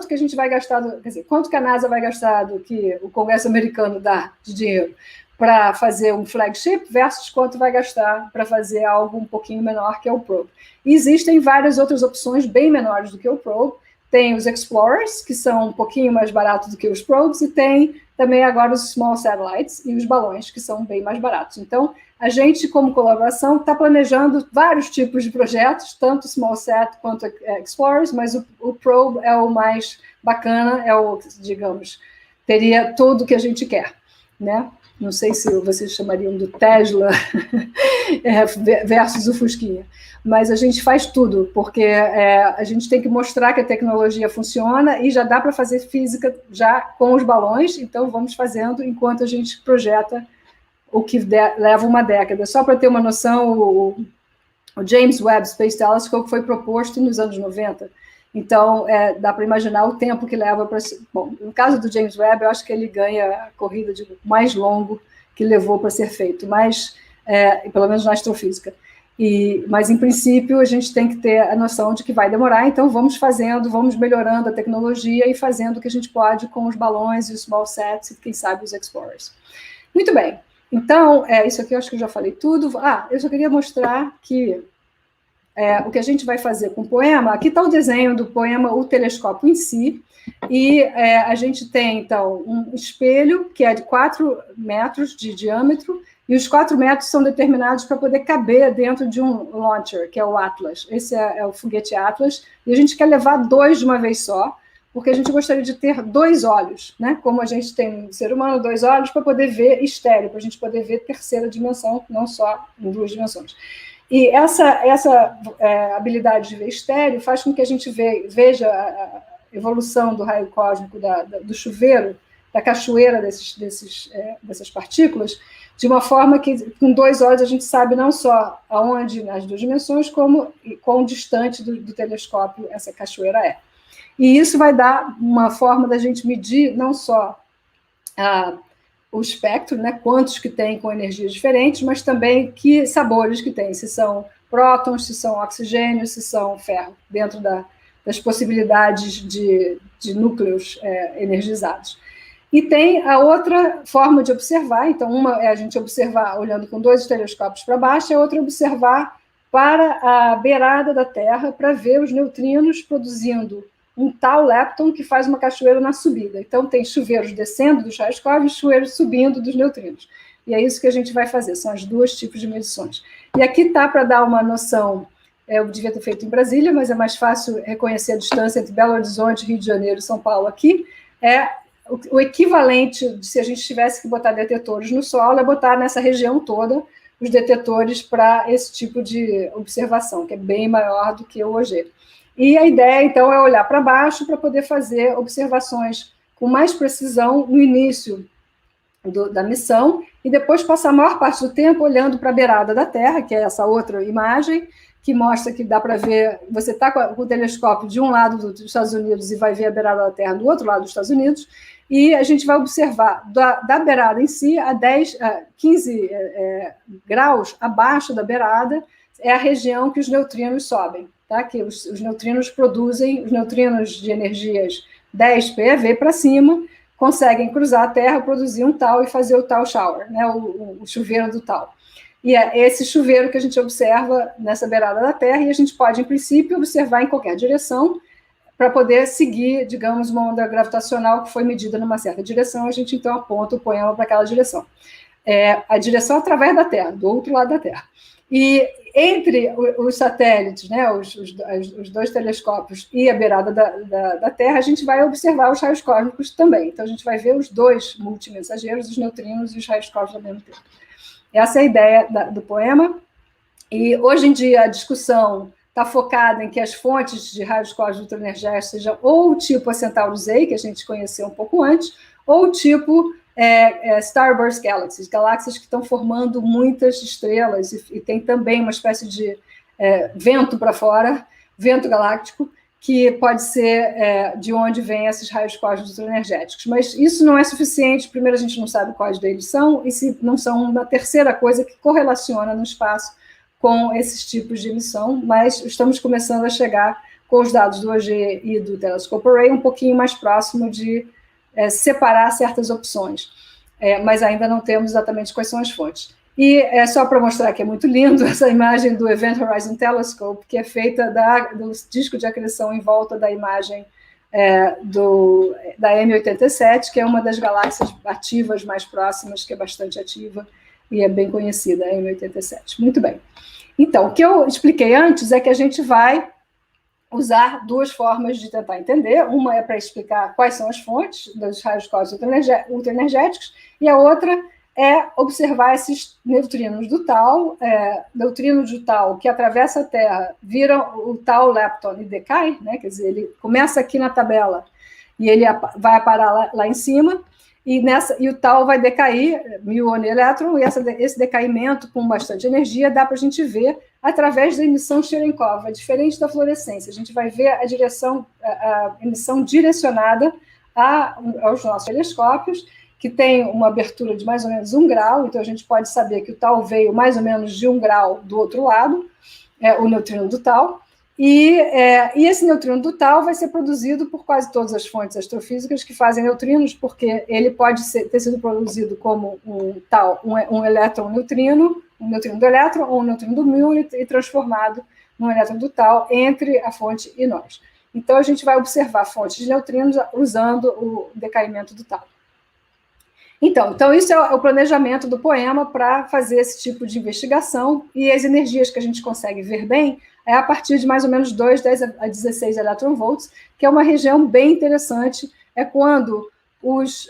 [SPEAKER 2] que a gente vai gastar, quer dizer, quanto que a NASA vai gastar do que o Congresso americano dá de dinheiro para fazer um flagship versus quanto vai gastar para fazer algo um pouquinho menor, que é o Probe. E existem várias outras opções bem menores do que o Probe. Tem os Explorers, que são um pouquinho mais baratos do que os Probes, e tem também agora os Small Satellites e os balões, que são bem mais baratos. Então, a gente, como colaboração, está planejando vários tipos de projetos, tanto Small Sat quanto Explorers, mas o Probe é o mais bacana, é o, digamos, teria tudo o que a gente quer, né? Não sei se vocês chamariam do Tesla versus o Fusquinha, mas a gente faz tudo, porque a gente tem que mostrar que a tecnologia funciona e já dá para fazer física já com os balões, então vamos fazendo enquanto a gente projeta o que leva uma década. Só para ter uma noção, o James Webb Space Telescope foi proposto nos anos 90, então dá para imaginar o tempo que leva para... Bom, no caso do James Webb, eu acho que ele ganha a corrida mais longo que levou para ser feito, mas, pelo menos na astrofísica. Mas, em princípio, a gente tem que ter a noção de que vai demorar, então vamos fazendo, vamos melhorando a tecnologia e fazendo o que a gente pode com os balões e os small sats e, quem sabe, os explorers. Muito bem, então, isso aqui eu acho que eu já falei tudo. Eu só queria mostrar que o que a gente vai fazer com o poema, aqui está o desenho do poema, o telescópio em si, e a gente tem, então, um espelho que é de 4 metros de diâmetro, e os 4 metros são determinados para poder caber dentro de um launcher, que é o Atlas. Esse é o foguete Atlas, e a gente quer levar 2 de uma vez só, porque a gente gostaria de ter 2 olhos, né? Como a gente tem no ser humano, 2 olhos, para poder ver estéreo, para a gente poder ver terceira dimensão, não só em 2 dimensões. E essa habilidade de ver estéreo faz com que a gente veja a evolução do raio cósmico do chuveiro, da cachoeira dessas partículas, de uma forma que, com 2 olhos, a gente sabe não só aonde, nas 2 dimensões, como quão distante do telescópio essa cachoeira é. E isso vai dar uma forma da gente medir não só o espectro, né, quantos que tem com energias diferentes, mas também que sabores que tem, se são prótons, se são oxigênios, se são ferro, dentro das possibilidades de núcleos energizados. E tem a outra forma de observar, então uma é a gente observar olhando com 2 telescópios para baixo, e a outra é observar para a beirada da Terra para ver os neutrinos produzindo um tal lepton que faz uma cachoeira na subida. Então, tem chuveiros descendo dos raios cósmicos e chuveiros subindo dos neutrinos. E é isso que a gente vai fazer, são os 2 tipos de medições. E aqui está para dar uma noção, eu devia ter feito em Brasília, mas é mais fácil reconhecer a distância entre Belo Horizonte, Rio de Janeiro e São Paulo aqui, o equivalente de se a gente tivesse que botar detetores no solo, é botar nessa região toda os detetores para esse tipo de observação, que é bem maior do que o OG. E a ideia, então, é olhar para baixo para poder fazer observações com mais precisão no início da missão e depois passar a maior parte do tempo olhando para a beirada da Terra, que é essa outra imagem, que mostra que dá para ver, você está com o telescópio de um lado dos Estados Unidos e vai ver a beirada da Terra do outro lado dos Estados Unidos, e a gente vai observar da beirada em si a 15 graus abaixo da beirada, é a região que os neutrinos sobem. Tá? Que os neutrinos produzem, os neutrinos de energias 10 PeV para cima, conseguem cruzar a Terra, produzir um tal e fazer o tal shower, né, o chuveiro do tal. E é esse chuveiro que a gente observa nessa beirada da Terra, e a gente pode, em princípio, observar em qualquer direção, para poder seguir, digamos, uma onda gravitacional que foi medida numa certa direção, a gente então aponta o poema para aquela direção. A direção através da Terra, do outro lado da Terra. E entre os satélites, né, os dois telescópios e a beirada da Terra, a gente vai observar os raios cósmicos também. Então, a gente vai ver os dois multimensageiros, os neutrinos e os raios cósmicos ao mesmo tempo. Essa é a ideia do poema. E, hoje em dia, a discussão está focada em que as fontes de raios cósmicos ultraenergéticos sejam ou o tipo a Centaurus A, que a gente conheceu um pouco antes, ou o tipo Starburst Galaxies, galáxias que estão formando muitas estrelas, e tem também uma espécie de vento para fora, vento galáctico, que pode ser de onde vêm esses raios cósmicos ultraenergéticos. Mas isso não é suficiente. Primeiro, a gente não sabe quais deles são, e se não são uma terceira coisa que correlaciona no espaço com esses tipos de emissão, mas estamos começando a chegar com os dados do OG e do Telescope Array um pouquinho mais próximo de separar certas opções, mas ainda não temos exatamente quais são as fontes. E só para mostrar que é muito lindo essa imagem do Event Horizon Telescope, que é feita do disco de acreção em volta da imagem da M87, que é uma das galáxias ativas mais próximas, que é bastante ativa e é bem conhecida, a M87. Muito bem. Então, o que eu expliquei antes é que a gente vai usar duas formas de tentar entender. Uma é para explicar quais são as fontes dos raios cósmicos ultraenergéticos, e a outra é observar esses neutrinos do tal, que atravessa a Terra, viram o tal lepton e decai, né? Quer dizer, ele começa aqui na tabela e ele vai parar lá em cima, e o tal vai decair, muon e elétron, e esse decaimento com bastante energia dá para a gente ver através da emissão Cherenkov, é diferente da fluorescência. A gente vai ver a emissão direcionada aos nossos telescópios, que tem uma abertura de mais ou menos 1 grau, então a gente pode saber que o tal veio mais ou menos de 1 grau do outro lado, o neutrino do tal, e esse neutrino do tal vai ser produzido por quase todas as fontes astrofísicas que fazem neutrinos, porque ele pode ter sido produzido como um elétron-neutrino, um neutrino do elétron ou um neutrino do muon, e transformado num elétron do tal entre a fonte e nós. Então, a gente vai observar fontes de neutrinos usando o decaimento do tal. Então isso é o planejamento do poema para fazer esse tipo de investigação, e as energias que a gente consegue ver bem é a partir de mais ou menos 2,10 a 16 eletronvolts, que é uma região bem interessante, é quando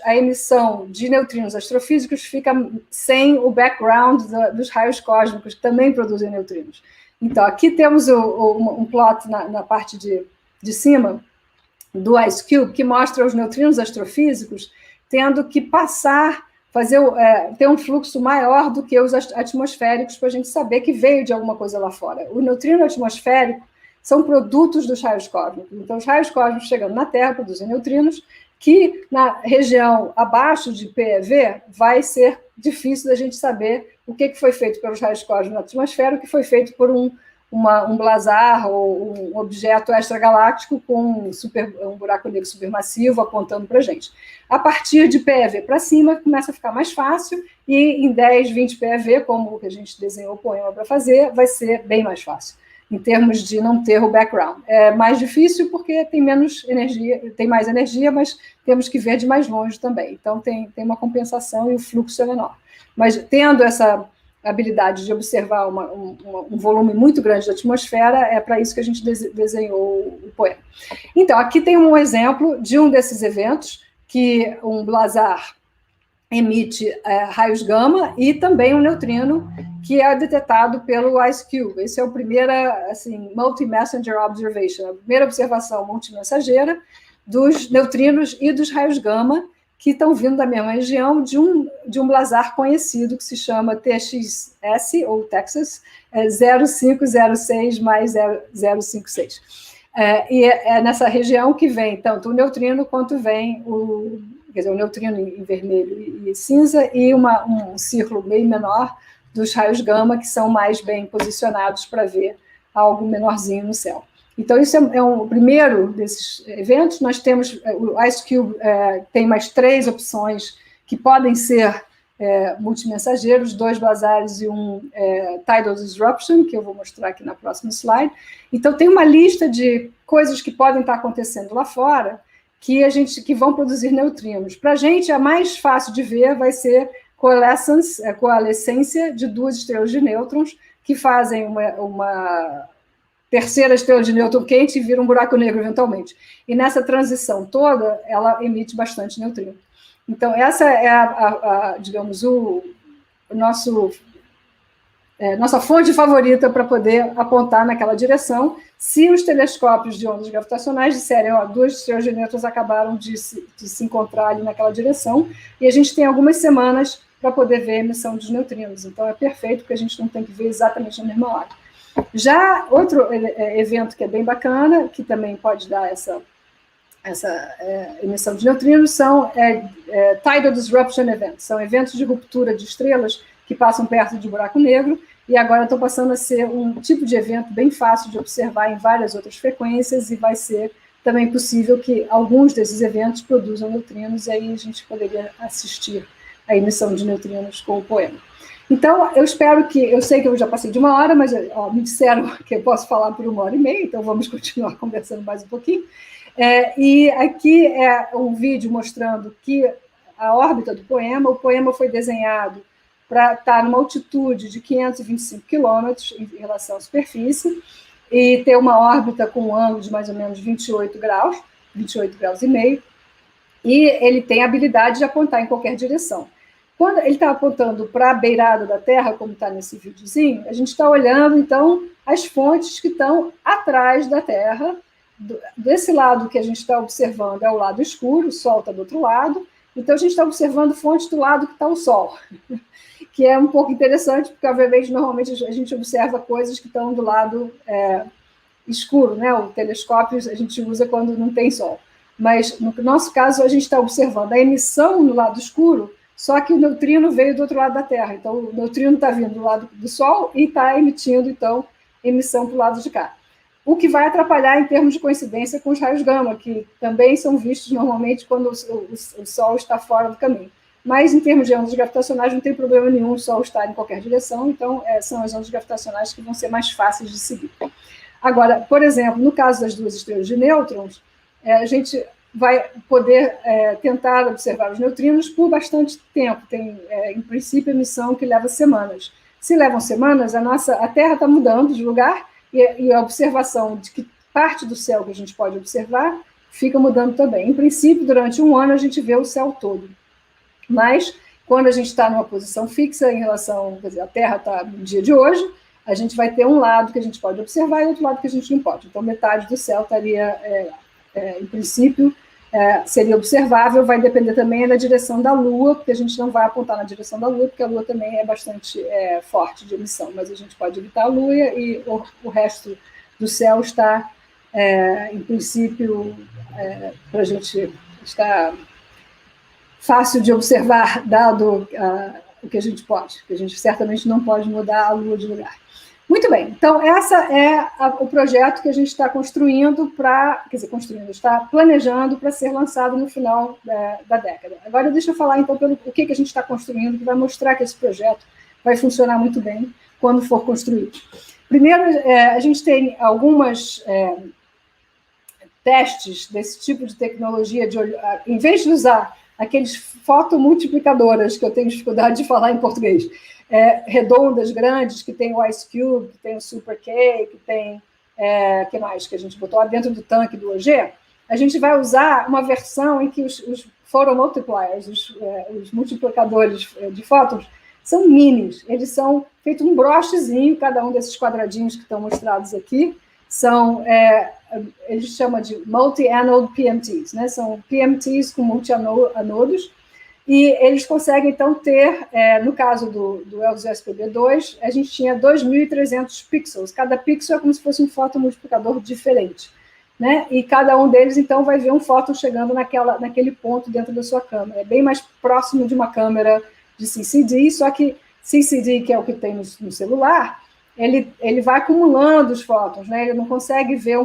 [SPEAKER 2] a emissão de neutrinos astrofísicos fica sem o background dos raios cósmicos, que também produzem neutrinos. Então, aqui temos um plot na parte de cima do IceCube, que mostra os neutrinos astrofísicos tendo que ter um fluxo maior do que os atmosféricos, para a gente saber que veio de alguma coisa lá fora. O neutrino atmosférico são produtos dos raios cósmicos. Então, os raios cósmicos chegando na Terra produzem neutrinos, que na região abaixo de PeV vai ser difícil da gente saber o que foi feito pelos raios cósmicos na atmosfera, o que foi feito por um blazar ou um objeto extragaláctico com um buraco negro supermassivo apontando para a gente. A partir de PeV para cima, começa a ficar mais fácil, e em 10, 20 PeV, como o que a gente desenhou o poema para fazer, vai ser bem mais fácil, em termos de não ter o background. É mais difícil porque tem menos energia, tem mais energia, mas temos que ver de mais longe também. Então, tem uma compensação e o fluxo é menor. Mas, tendo essa habilidade de observar um volume muito grande da atmosfera, é para isso que a gente desenhou o poema. Então, aqui tem um exemplo de um desses eventos, que um blazar emite raios gama, e também um neutrino, que é detectado pelo IceCube. Esse é o primeiro multi-messenger observation, a primeira observação multimensageira dos neutrinos e dos raios gama, que estão vindo da mesma região de um blazar conhecido, que se chama TXS, ou Texas, 0506 mais 0056. E é nessa região que vem tanto o neutrino quanto vem o neutrino em vermelho e cinza, e um círculo bem menor dos raios gama, que são mais bem posicionados para ver algo menorzinho no céu. Então, isso é o primeiro desses eventos. Nós temos, o IceCube tem mais 3 opções que podem ser multimensageiros, 2 bazares e um tidal disruption, que eu vou mostrar aqui na próxima slide. Então, tem uma lista de coisas que podem estar acontecendo lá fora que vão produzir neutrinos. Para a gente, a mais fácil de ver vai ser coalescência de 2 estrelas de nêutrons que fazem uma terceira estrela de nêutron quente e vira um buraco negro eventualmente. E nessa transição toda, ela emite bastante neutrino. Então, essa é digamos, nossa fonte favorita para poder apontar naquela direção, se os telescópios de ondas gravitacionais disserem, 2 estrelas de nêutrons acabaram de se encontrar ali naquela direção, e a gente tem algumas semanas para poder ver a emissão dos neutrinos. Então, é perfeito, porque a gente não tem que ver exatamente na mesma hora. Já outro evento que é bem bacana, que também pode dar essa emissão de neutrinos, são tidal disruption events, são eventos de ruptura de estrelas que passam perto de buraco negro, e agora estão passando a ser um tipo de evento bem fácil de observar em várias outras frequências, e vai ser também possível que alguns desses eventos produzam neutrinos, e aí a gente poderia assistir a emissão de neutrinos com o POEMA. Então, eu sei que eu já passei de 1 hora, mas me disseram que eu posso falar por 1h30, então vamos continuar conversando mais um pouquinho. E aqui é um vídeo mostrando que a órbita do o POEMA foi desenhado para estar numa altitude de 525 quilômetros em relação à superfície, e ter uma órbita com um ângulo de mais ou menos 28 graus e meio, e ele tem a habilidade de apontar em qualquer direção. Quando ele está apontando para a beirada da Terra, como está nesse videozinho, a gente está olhando, então, as fontes que estão atrás da Terra. Desse lado que a gente está observando é o lado escuro, o Sol está do outro lado, então a gente está observando fontes do lado que está o Sol, que é um pouco interessante, porque, obviamente, normalmente a gente observa coisas que estão do lado escuro, né? O telescópio a gente usa quando não tem Sol. Mas, no nosso caso, a gente está observando a emissão no lado escuro, só que o neutrino veio do outro lado da Terra. Então, o neutrino está vindo do lado do Sol e está emitindo, então, emissão para o lado de cá. O que vai atrapalhar em termos de coincidência com os raios gama, que também são vistos normalmente quando o Sol está fora do caminho. Mas, em termos de ondas gravitacionais, não tem problema nenhum o Sol estar em qualquer direção, então, são as ondas gravitacionais que vão ser mais fáceis de seguir. Agora, por exemplo, no caso das 2 estrelas de nêutrons, a gente vai poder tentar observar os neutrinos por bastante tempo. Tem, em princípio, emissão que leva semanas. Se levam semanas, a Terra está mudando de lugar e a observação de que parte do céu que a gente pode observar fica mudando também. Em princípio, durante 1 ano, a gente vê o céu todo. Mas, quando a gente está numa posição fixa em relação, quer dizer, a Terra está no dia de hoje, a gente vai ter um lado que a gente pode observar e outro lado que a gente não pode. Então, metade do céu estaria, em princípio, seria observável, vai depender também da direção da Lua, porque a gente não vai apontar na direção da Lua, porque a Lua também é bastante forte de emissão, mas a gente pode evitar a Lua e o resto do céu está, em princípio, para a gente estar fácil de observar, dado o que a gente pode, que a gente certamente não pode mudar a Lua de lugar. Muito bem, então essa é o projeto que a gente está construindo está planejando para ser lançado no final da década. Agora deixa eu falar então o que a gente está construindo, que vai mostrar que esse projeto vai funcionar muito bem quando for construído. Primeiro, a gente tem algumas testes desse tipo de tecnologia, em vez de usar aqueles fotomultiplicadoras, que eu tenho dificuldade de falar em português, redondas, grandes, que tem o IceCube, que tem o Super K, que tem, que mais que a gente botou lá dentro do tanque do OG, a gente vai usar uma versão em que os photomultipliers, os multiplicadores de fótons, são minis, eles são feitos um brochezinho, cada um desses quadradinhos que estão mostrados aqui, são, eles chamam de multi-anode PMTs, né? São PMTs com multi-anodos, e eles conseguem, então, ter, no caso do LZSPB2, a gente tinha 2.300 pixels, cada pixel é como se fosse um fotomultiplicador diferente, né? E cada um deles, então, vai ver um fóton chegando naquele ponto dentro da sua câmera, é bem mais próximo de uma câmera de CCD, só que CCD, que é o que tem no celular, ele vai acumulando os fótons, né? Ele não consegue ver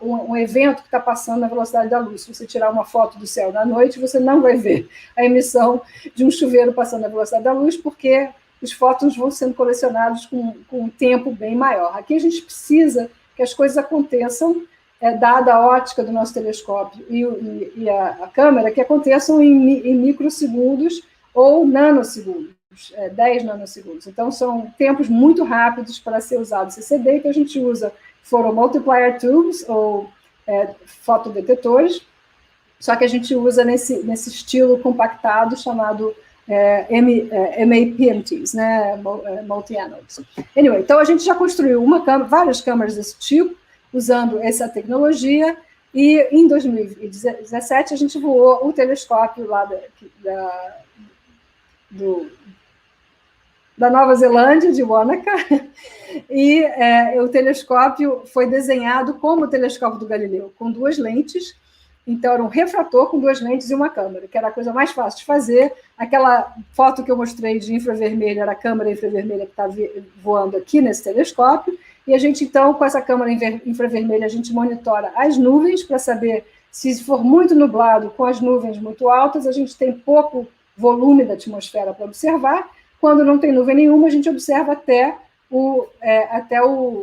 [SPEAKER 2] um evento que está passando na velocidade da luz. Se você tirar uma foto do céu da noite, você não vai ver a emissão de um chuveiro passando na velocidade da luz, porque os fótons vão sendo colecionados com um tempo bem maior. Aqui a gente precisa que as coisas aconteçam, dada a ótica do nosso telescópio e a câmera, que aconteçam em microsegundos ou nanosegundos. 10 nanosegundos. Então, são tempos muito rápidos para ser usado CCD, que a gente usa Photomultiplier Tubes, ou fotodetectores, só que a gente usa nesse estilo compactado chamado MAPMTs, né, Multi-Anodes. Anyway, então a gente já construiu várias câmeras desse tipo, usando essa tecnologia, e em 2017 a gente voou o telescópio lá da Nova Zelândia, de Wanaka, e o telescópio foi desenhado como o telescópio do Galileu, com 2 lentes. Então, era um refrator com 2 lentes e uma câmera, que era a coisa mais fácil de fazer. Aquela foto que eu mostrei de infravermelho era a câmera infravermelha que está voando aqui nesse telescópio, e a gente, então, com essa câmera infravermelha, a gente monitora as nuvens para saber se for muito nublado, com as nuvens muito altas, a gente tem pouco volume da atmosfera para observar. Quando não tem nuvem nenhuma, a gente observa até o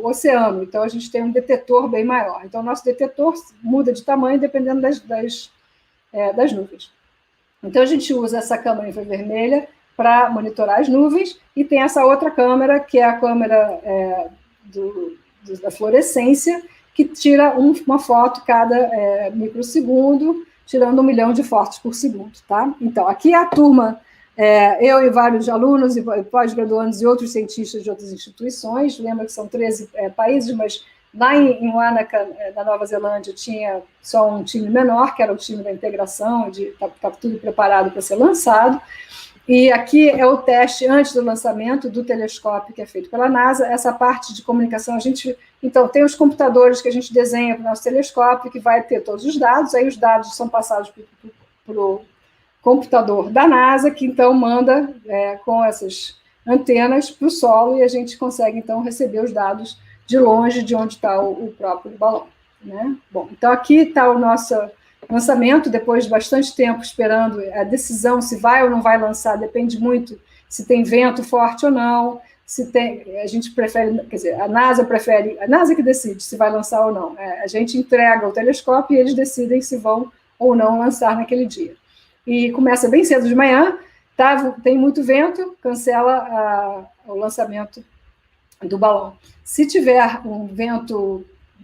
[SPEAKER 2] oceano. Então, a gente tem um detetor bem maior. Então, o nosso detetor muda de tamanho dependendo das nuvens. Então, a gente usa essa câmera infravermelha para monitorar as nuvens, e tem essa outra câmera, que é a câmera da fluorescência, que tira uma foto cada microsegundo, tirando 1 milhão de fotos por segundo. Tá? Então, aqui é a turma, eu e vários alunos e pós-graduandos e outros cientistas de outras instituições. Lembra que são 13 países, mas lá em Wanaka, na Nova Zelândia, tinha só um time menor, que era o time da integração, estava tudo preparado para ser lançado. E aqui é o teste antes do lançamento do telescópio, que é feito pela NASA. Essa parte de comunicação, então, tem os computadores que a gente desenha para o nosso telescópio, que vai ter todos os dados, aí os dados são passados para o computador da NASA, que então manda com essas antenas para o solo, e a gente consegue, então, receber os dados de longe de onde está o próprio balão. Né? Bom, então aqui está o nosso lançamento, depois de bastante tempo esperando a decisão se vai ou não vai lançar, depende muito se tem vento forte ou não, a gente prefere, quer dizer, a NASA que decide se vai lançar ou não. A gente entrega o telescópio e eles decidem se vão ou não lançar naquele dia. E começa bem cedo de manhã, tem muito vento, cancela o lançamento do balão. Se tiver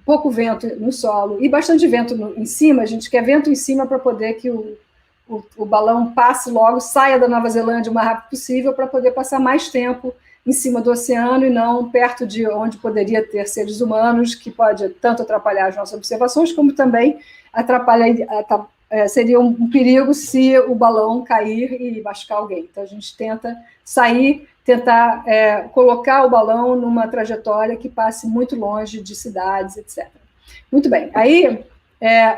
[SPEAKER 2] pouco vento no solo e bastante vento em cima, a gente quer vento em cima para poder que o balão passe logo, saia da Nova Zelândia o mais rápido possível, para poder passar mais tempo em cima do oceano e não perto de onde poderia ter seres humanos, que pode tanto atrapalhar as nossas observações, como também seria um perigo se o balão cair e machucar alguém. Então, a gente tenta tentar colocar o balão numa trajetória que passe muito longe de cidades, etc. Muito bem. Aí,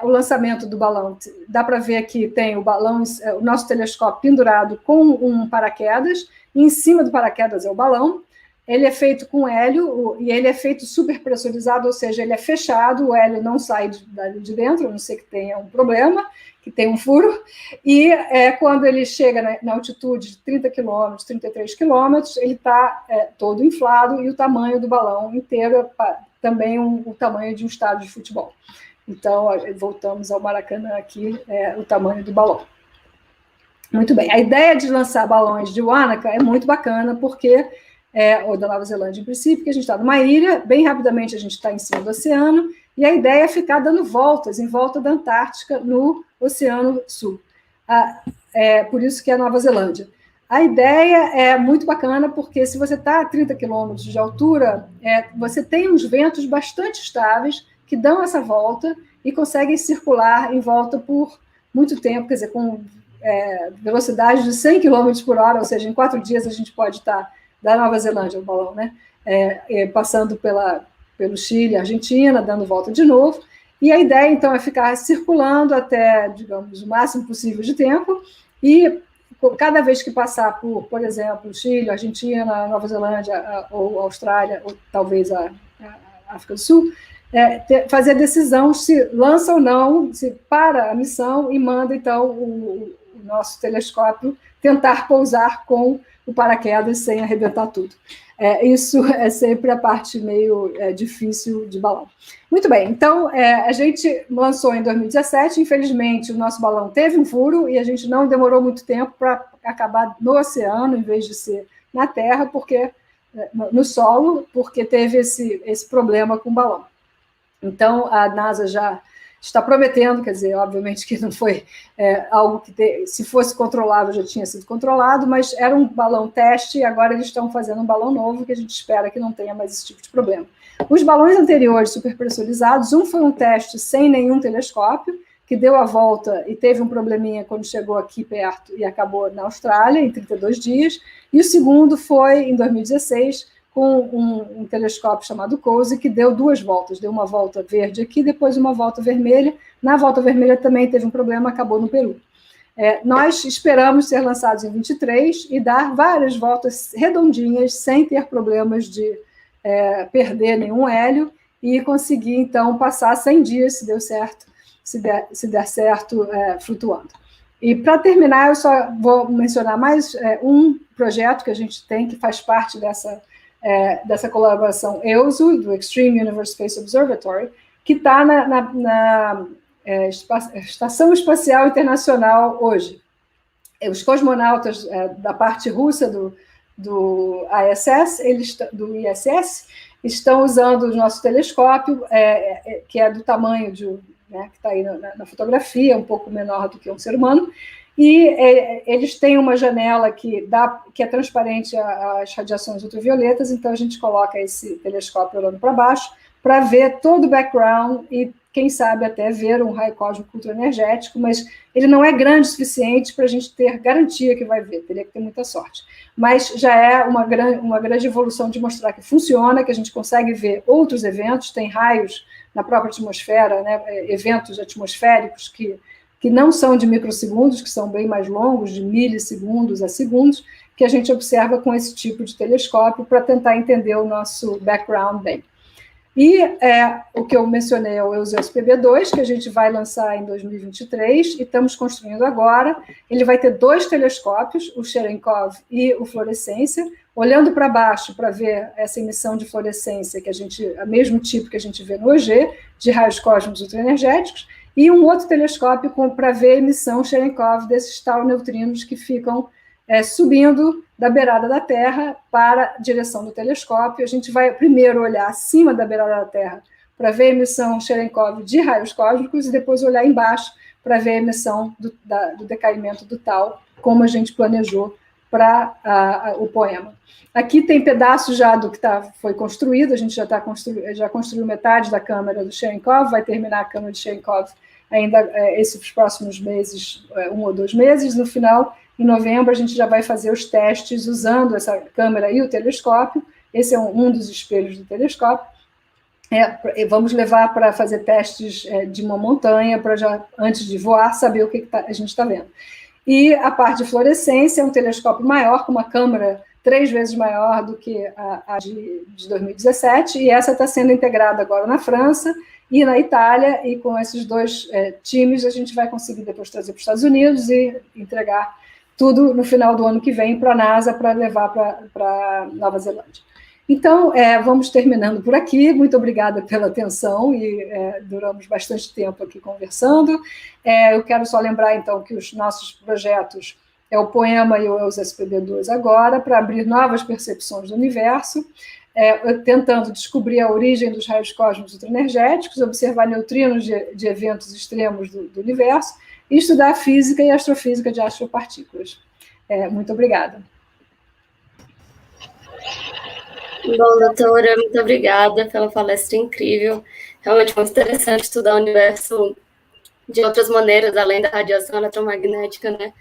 [SPEAKER 2] o lançamento do balão, dá para ver que tem o balão, o nosso telescópio pendurado com um paraquedas, e em cima do paraquedas é o balão. Ele é feito com hélio, e ele é feito super pressurizado, ou seja, ele é fechado, o hélio não sai de dentro, a não ser que tenha um problema, que tem um furo, e quando ele chega na altitude de 30 km, 33 km, ele está todo inflado, e o tamanho do balão inteiro é também o tamanho de um estádio de futebol. Então, voltamos ao Maracanã aqui, o tamanho do balão. Muito bem, a ideia de lançar balões de Wanaka é muito bacana, porque ou da Nova Zelândia, em princípio, que a gente está numa ilha, bem rapidamente a gente está em cima do oceano, e a ideia é ficar dando voltas em volta da Antártica, no Oceano Sul. Por isso que é a Nova Zelândia. A ideia é muito bacana, porque se você está a 30 quilômetros de altura, você tem uns ventos bastante estáveis que dão essa volta e conseguem circular em volta por muito tempo, quer dizer, com velocidade de 100 km por hora, ou seja, em 4 dias a gente pode estar da Nova Zelândia, o balão, né? Passando pelo Chile, Argentina, dando volta de novo, e a ideia, então, é ficar circulando até, digamos, o máximo possível de tempo, e cada vez que passar por exemplo, Chile, Argentina, Nova Zelândia, ou Austrália, ou talvez a África do Sul, fazer a decisão se lança ou não, se para a missão e manda, então, o nosso telescópio tentar pousar com o paraquedas sem arrebentar tudo. Isso é sempre a parte meio difícil de balão. Muito bem, então, a gente lançou em 2017, infelizmente, o nosso balão teve um furo e a gente não demorou muito tempo para acabar no oceano, em vez de ser na Terra, porque no solo, porque teve esse problema com o balão. Então, a NASA já está prometendo, quer dizer, obviamente que não foi algo que, se fosse controlável, já tinha sido controlado, mas era um balão teste e agora eles estão fazendo um balão novo que a gente espera que não tenha mais esse tipo de problema. Os balões anteriores superpressurizados, um foi um teste sem nenhum telescópio, que deu a volta e teve um probleminha quando chegou aqui perto e acabou na Austrália, em 32 dias, e o segundo foi em 2016, com um telescópio chamado COSY, que deu 2 voltas, deu uma volta verde aqui, depois uma volta vermelha. Na volta vermelha também teve um problema, acabou no Peru. Nós esperamos ser lançados em 23 e dar várias voltas redondinhas, sem ter problemas de perder nenhum hélio, e conseguir, então, passar 100 dias, se deu certo, se der certo, flutuando. E, para terminar, eu só vou mencionar mais um projeto que a gente tem, que faz parte dessa colaboração EUSO, do Extreme Universe Space Observatory, que está na Estação Espacial Internacional hoje. Os cosmonautas da parte russa do ISS, estão usando o nosso telescópio, que é do tamanho que está aí na fotografia, um pouco menor do que um ser humano, e eles têm uma janela que é transparente às radiações ultravioletas, então a gente coloca esse telescópio olhando para baixo para ver todo o background e, quem sabe, até ver um raio cósmico ultraenergético, mas ele não é grande o suficiente para a gente ter garantia que vai ver, teria que ter muita sorte. Mas já é uma grande evolução de mostrar que funciona, que a gente consegue ver outros eventos, tem raios na própria atmosfera, eventos atmosféricos que não são de microsegundos, que são bem mais longos, de milissegundos a segundos, que a gente observa com esse tipo de telescópio para tentar entender o nosso background bem. E o que eu mencionei é o EUSO SPB2, que a gente vai lançar em 2023, e estamos construindo agora. Ele vai ter 2 telescópios, o Cherenkov e o Fluorescência, olhando para baixo para ver essa emissão de fluorescência, o mesmo tipo que a gente vê no OG, de raios cósmicos ultraenergéticos, e um outro telescópio para ver a emissão Cherenkov desses tal neutrinos que ficam subindo da beirada da Terra para a direção do telescópio. A gente vai primeiro olhar acima da beirada da Terra para ver a emissão Cherenkov de raios cósmicos e depois olhar embaixo para ver a emissão do decaimento do tal, como a gente planejou para o poema. Aqui tem pedaços já do que foi construído, a gente já construiu metade da câmara do Cherenkov, vai terminar a câmara de Cherenkov ainda esses próximos meses, 1 ou 2 meses. No final, em novembro, a gente já vai fazer os testes usando essa câmera e o telescópio. Esse é um dos espelhos do telescópio. Vamos levar para fazer testes de uma montanha, para já, antes de voar, saber o que a gente está vendo. E a parte de fluorescência é um telescópio maior, com uma câmera 3 vezes maior do que a de 2017, e essa está sendo integrada agora na França e na Itália, e com esses 2 times a gente vai conseguir depois trazer para os Estados Unidos e entregar tudo no final do ano que vem para a NASA, para levar para Nova Zelândia. Então, vamos terminando por aqui. Muito obrigada pela atenção, e duramos bastante tempo aqui conversando. Eu quero só lembrar, então, que os nossos projetos é o Poema e o EUSO SPB2 agora, para abrir novas percepções do universo, tentando descobrir a origem dos raios cósmicos ultraenergéticos, observar neutrinos de eventos extremos do universo, e estudar a física e astrofísica de astropartículas. Muito obrigada.
[SPEAKER 1] Bom, doutora, muito obrigada pela palestra incrível. Realmente muito interessante estudar o universo de outras maneiras, além da radiação eletromagnética, né?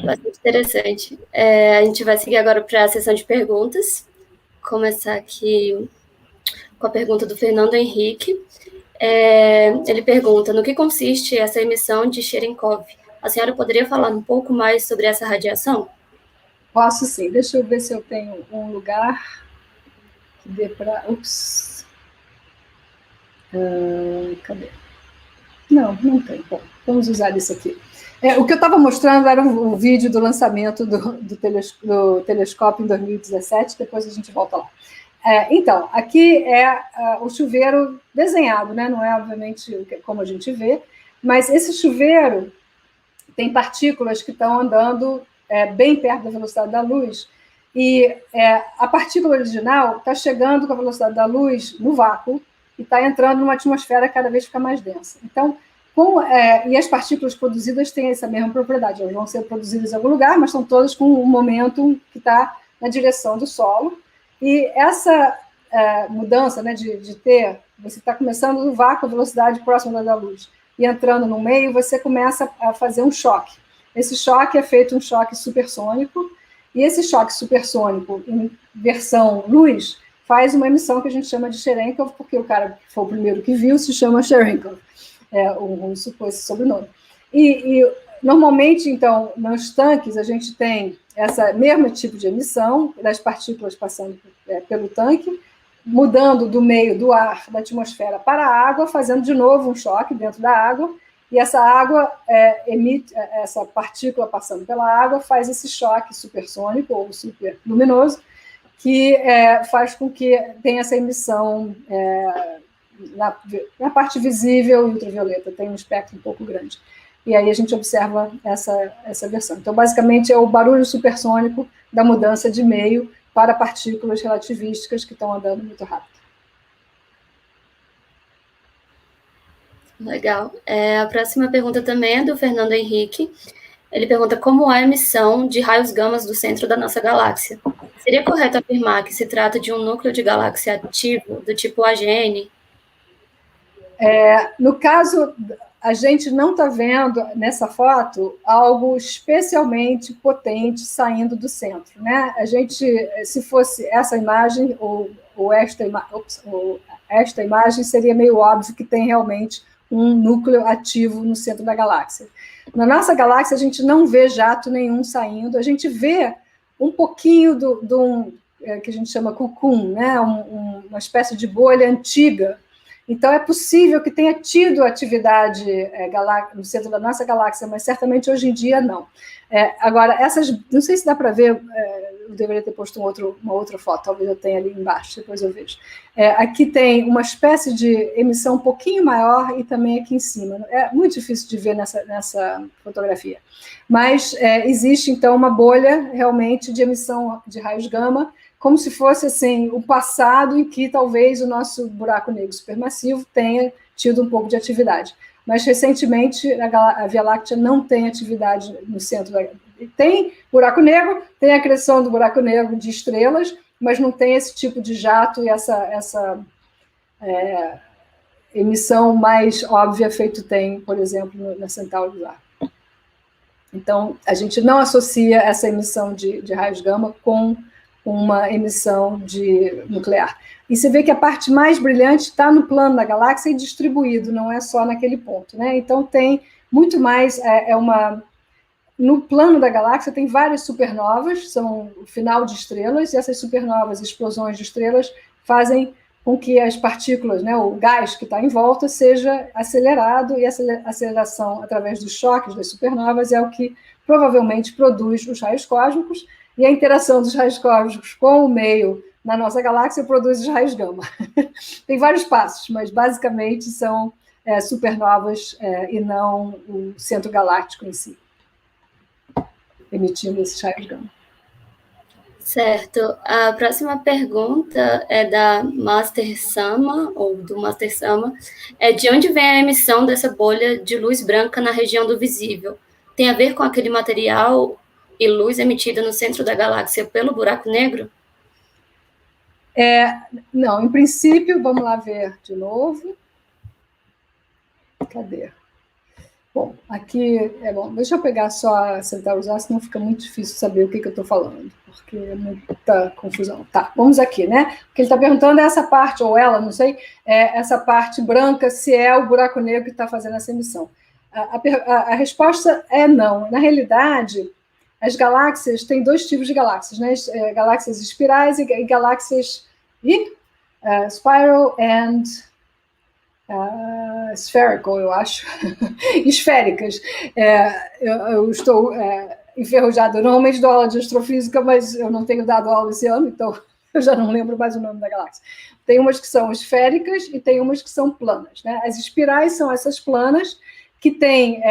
[SPEAKER 1] Bastante interessante. A gente vai seguir agora para a sessão de perguntas. Começar aqui com a pergunta do Fernando Henrique. Ele pergunta: no que consiste essa emissão de Cherenkov? A senhora poderia falar um pouco mais sobre essa radiação?
[SPEAKER 2] Posso sim. Deixa eu ver se eu tenho um lugar que dê para... Ups. Cadê? Não tem. Bom, vamos usar isso aqui. O que eu estava mostrando era o vídeo do lançamento do telescópio em 2017, depois a gente volta lá. Então, aqui é o chuveiro desenhado, né? Não é, obviamente, como a gente vê, mas esse chuveiro tem partículas que estão andando bem perto da velocidade da luz, e a partícula original está chegando com a velocidade da luz no vácuo e está entrando numa atmosfera que cada vez fica mais densa. Então, e as partículas produzidas têm essa mesma propriedade, elas vão ser produzidas em algum lugar, mas estão todas com um momento que está na direção do solo, e essa mudança, né, de ter, você está começando no vácuo, a velocidade próxima da luz, e entrando no meio, você começa a fazer um choque. Esse choque é feito um choque supersônico, e esse choque supersônico, em versão luz, faz uma emissão que a gente chama de Cherenkov, porque o cara que foi o primeiro que viu se chama Cherenkov. O russo pôs esse sobrenome. E normalmente, então, nos tanques, a gente tem esse mesmo tipo de emissão das partículas passando pelo tanque, mudando do meio do ar, da atmosfera para a água, fazendo de novo um choque dentro da água, e essa água emite, essa partícula passando pela água faz esse choque supersônico ou superluminoso, que faz com que tenha essa emissão na parte visível e ultravioleta, tem um espectro um pouco grande. E aí a gente observa essa versão. Então, basicamente, é o barulho supersônico da mudança de meio para partículas relativísticas que estão andando muito rápido.
[SPEAKER 1] Legal. A próxima pergunta também é do Fernando Henrique. Ele pergunta como é a emissão de raios gamas do centro da nossa galáxia. Seria correto afirmar que se trata de um núcleo de galáxia ativo, do tipo AGN?
[SPEAKER 2] No caso, a gente não está vendo nessa foto algo especialmente potente saindo do centro, né? A gente, se fosse essa imagem ou esta imagem, seria meio óbvio que tem realmente um núcleo ativo no centro da galáxia. Na nossa galáxia, a gente não vê jato nenhum saindo, a gente vê um pouquinho que a gente chama cocoon, né? Uma espécie de bolha antiga. Então, é possível que tenha tido atividade no centro da nossa galáxia, mas certamente hoje em dia não. Agora, não sei se dá para ver, eu deveria ter posto uma outra foto, talvez eu tenha ali embaixo, depois eu vejo. Aqui tem uma espécie de emissão um pouquinho maior e também aqui em cima. É muito difícil de ver nessa fotografia. Mas existe, então, uma bolha realmente de emissão de raios gama, como se fosse assim, o passado em que talvez o nosso buraco negro supermassivo tenha tido um pouco de atividade. Mas, recentemente, a Via Láctea não tem atividade no centro da... Tem buraco negro, tem a acreção do buraco negro de estrelas, mas não tem esse tipo de jato e essa emissão mais óbvia feito tem, por exemplo, na Centauri lá. Então, a gente não associa essa emissão de raios gama com uma emissão nuclear. E você vê que a parte mais brilhante está no plano da galáxia e distribuído, não é só naquele ponto, né? Então tem muito mais, no plano da galáxia tem várias supernovas, são o final de estrelas, e essas supernovas, explosões de estrelas, fazem com que as partículas, né, o gás que está em volta, seja acelerado, e essa aceleração através dos choques das supernovas é o que provavelmente produz os raios cósmicos, e a interação dos raios cósmicos com o meio na nossa galáxia produz os raios gama. Tem vários passos, mas basicamente são supernovas e não o centro galáctico em si, emitindo esses raios gama.
[SPEAKER 1] Certo. A próxima pergunta é da Master Sama, ou do Master Sama. De onde vem a emissão dessa bolha de luz branca na região do visível? Tem a ver com aquele material e luz emitida no centro da galáxia pelo buraco negro?
[SPEAKER 2] Não, em princípio, vamos lá ver de novo. Cadê? Bom, aqui bom. Deixa eu pegar só a Centaurus A, senão fica muito difícil saber o que eu estou falando, porque é muita confusão. Tá, vamos aqui, né? O que ele está perguntando é essa parte, ou ela, não sei, essa parte branca, se é o buraco negro que está fazendo essa emissão. A resposta é não. Na realidade, as galáxias têm dois tipos de galáxias, né? Galáxias espirais e galáxias spiral and spherical, eu acho, esféricas. Eu estou enferrujada. Eu normalmente dou aula de astrofísica, mas eu não tenho dado aula esse ano, então eu já não lembro mais o nome da galáxia. Tem umas que são esféricas e tem umas que são planas, né? As espirais são essas planas que têm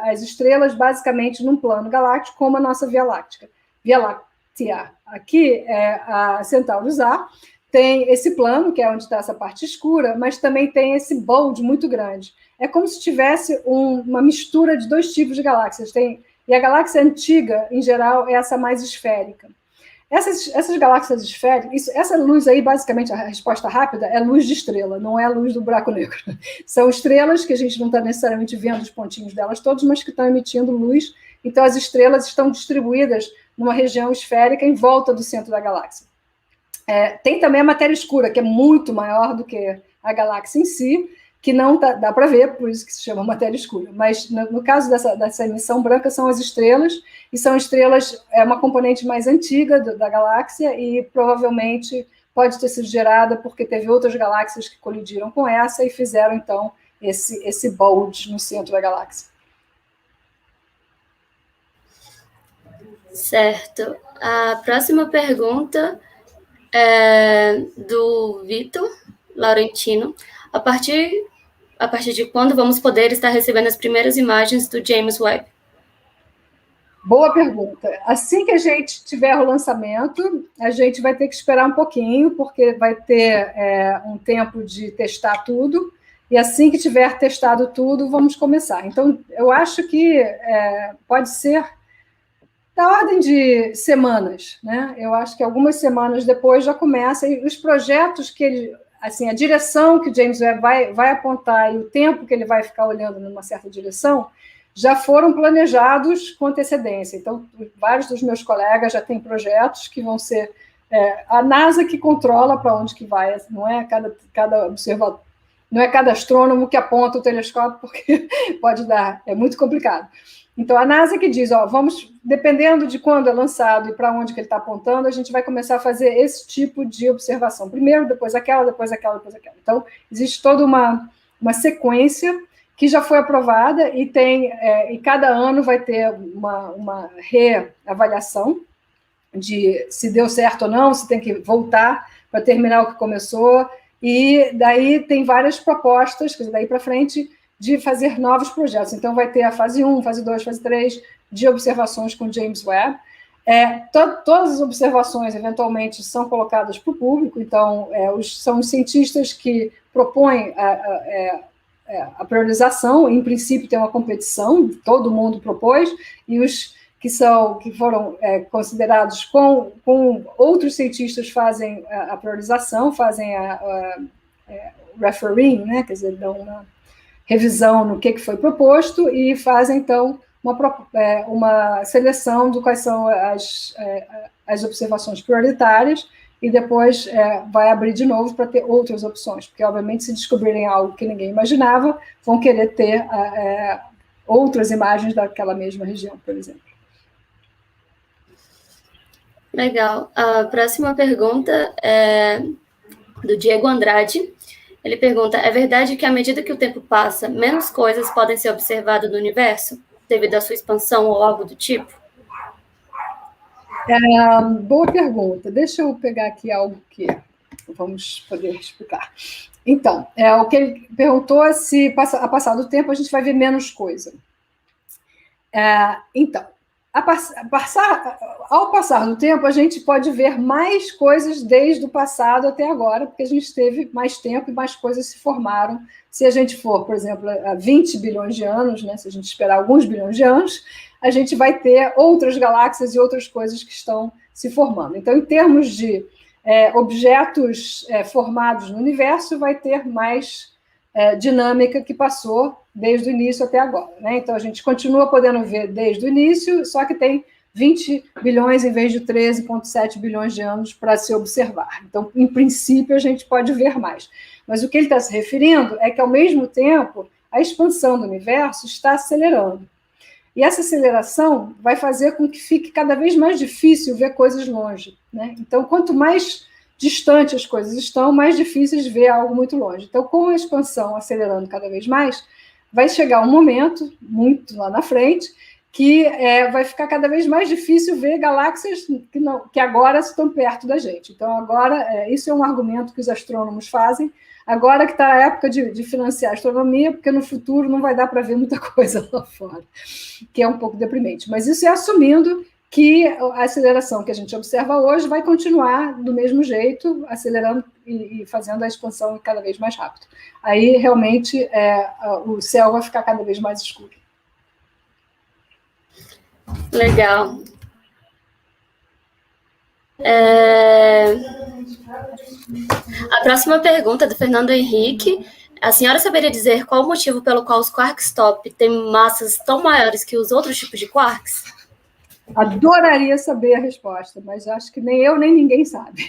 [SPEAKER 2] as estrelas basicamente num plano galáctico, como a nossa Via Láctea. Via Láctea, aqui é a Centaurus A, tem esse plano, que é onde está essa parte escura, mas também tem esse bulge muito grande. É como se tivesse uma mistura de dois tipos de galáxias. E a galáxia antiga, em geral, é essa mais esférica. Essas galáxias esféricas, essa luz aí, basicamente, a resposta rápida é luz de estrela, não é a luz do buraco negro. São estrelas que a gente não está necessariamente vendo os pontinhos delas todos, mas que estão emitindo luz. Então, as estrelas estão distribuídas numa região esférica em volta do centro da galáxia. Tem também a matéria escura, que é muito maior do que a galáxia em si, que não dá para ver, por isso que se chama matéria escura. Mas, no caso dessa emissão branca, são as estrelas, e são estrelas, é uma componente mais antiga da galáxia, e provavelmente pode ter sido gerada porque teve outras galáxias que colidiram com essa e fizeram, então, esse bulge no centro da galáxia.
[SPEAKER 1] Certo. A próxima pergunta do Vitor Laurentino. A partir de quando vamos poder estar recebendo as primeiras imagens do James Webb?
[SPEAKER 2] Boa pergunta. Assim que a gente tiver o lançamento, a gente vai ter que esperar um pouquinho, porque vai ter um tempo de testar tudo, e assim que tiver testado tudo, vamos começar. Então, eu acho que pode ser da ordem de semanas, né? Eu acho que algumas semanas depois já começa, e os projetos que a direção que o James Webb vai apontar e o tempo que ele vai ficar olhando numa certa direção já foram planejados com antecedência. Então, vários dos meus colegas já têm projetos que vão ser a NASA que controla para onde que vai, não é cada observador, não é cada astrônomo que aponta o telescópio, porque pode dar, é muito complicado. Então, a NASA que diz, vamos, dependendo de quando é lançado e para onde que ele está apontando, a gente vai começar a fazer esse tipo de observação. Primeiro, depois aquela, depois aquela, depois aquela. Então, existe toda uma sequência que já foi aprovada e e cada ano vai ter uma reavaliação de se deu certo ou não, se tem que voltar para terminar o que começou, e daí tem várias propostas, quer dizer, daí para frente, de fazer novos projetos. Então, vai ter a fase 1, fase 2, fase 3 de observações com James Webb. Todas as observações, eventualmente, são colocadas para o público, então, são os cientistas que propõem a priorização, em princípio, tem uma competição, todo mundo propôs, e os que foram considerados com outros cientistas fazem a priorização, fazem refereeing, né, quer dizer, dão uma revisão no que foi proposto e fazem, então, uma seleção de quais são as observações prioritárias e depois vai abrir de novo para ter outras opções, porque, obviamente, se descobrirem algo que ninguém imaginava, vão querer ter outras imagens daquela mesma região, por exemplo.
[SPEAKER 1] Legal. A próxima pergunta é do Diego Andrade. Ele pergunta, é verdade que à medida que o tempo passa, menos coisas podem ser observadas no universo, devido à sua expansão ou algo do tipo?
[SPEAKER 2] Boa pergunta. Deixa eu pegar aqui algo que vamos poder explicar. Então, o que ele perguntou é se, a passar do tempo, a gente vai ver menos coisa. Então, ao passar do tempo, a gente pode ver mais coisas desde o passado até agora, porque a gente teve mais tempo e mais coisas se formaram. Se a gente for, por exemplo, a 20 bilhões de anos, né, se a gente esperar alguns bilhões de anos, a gente vai ter outras galáxias e outras coisas que estão se formando. Então, em termos de objetos formados no universo, vai ter mais dinâmica que passou desde o início até agora, né? Então, a gente continua podendo ver desde o início, só que tem 20 bilhões em vez de 13,7 bilhões de anos para se observar. Então, em princípio, a gente pode ver mais. Mas o que ele está se referindo é que, ao mesmo tempo, a expansão do universo está acelerando. E essa aceleração vai fazer com que fique cada vez mais difícil ver coisas longe, né? Então, quanto mais distante as coisas estão, mais difíceis ver algo muito longe. Então, com a expansão acelerando cada vez mais, vai chegar um momento, muito lá na frente, que vai ficar cada vez mais difícil ver galáxias que agora estão perto da gente. Então, agora, isso é um argumento que os astrônomos fazem, agora que está a época de financiar a astronomia, porque no futuro não vai dar para ver muita coisa lá fora, que é um pouco deprimente. Mas isso é assumindo que a aceleração que a gente observa hoje vai continuar do mesmo jeito, acelerando e fazendo a expansão cada vez mais rápido. Aí, realmente, o céu vai ficar cada vez mais escuro.
[SPEAKER 1] Legal. A próxima pergunta é do Fernando Henrique. A senhora saberia dizer qual o motivo pelo qual os quarks top têm massas tão maiores que os outros tipos de quarks?
[SPEAKER 2] Adoraria saber a resposta, mas acho que nem eu, nem ninguém sabe.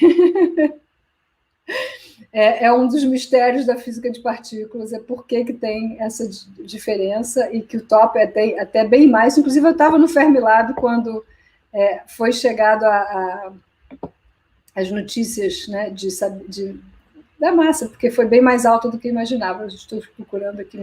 [SPEAKER 2] É um dos mistérios da física de partículas, por que tem essa diferença e que o top é até bem mais. Inclusive, eu estava no Fermilab quando foi chegado as notícias, né, da massa, porque foi bem mais alta do que eu imaginava. Estou procurando aqui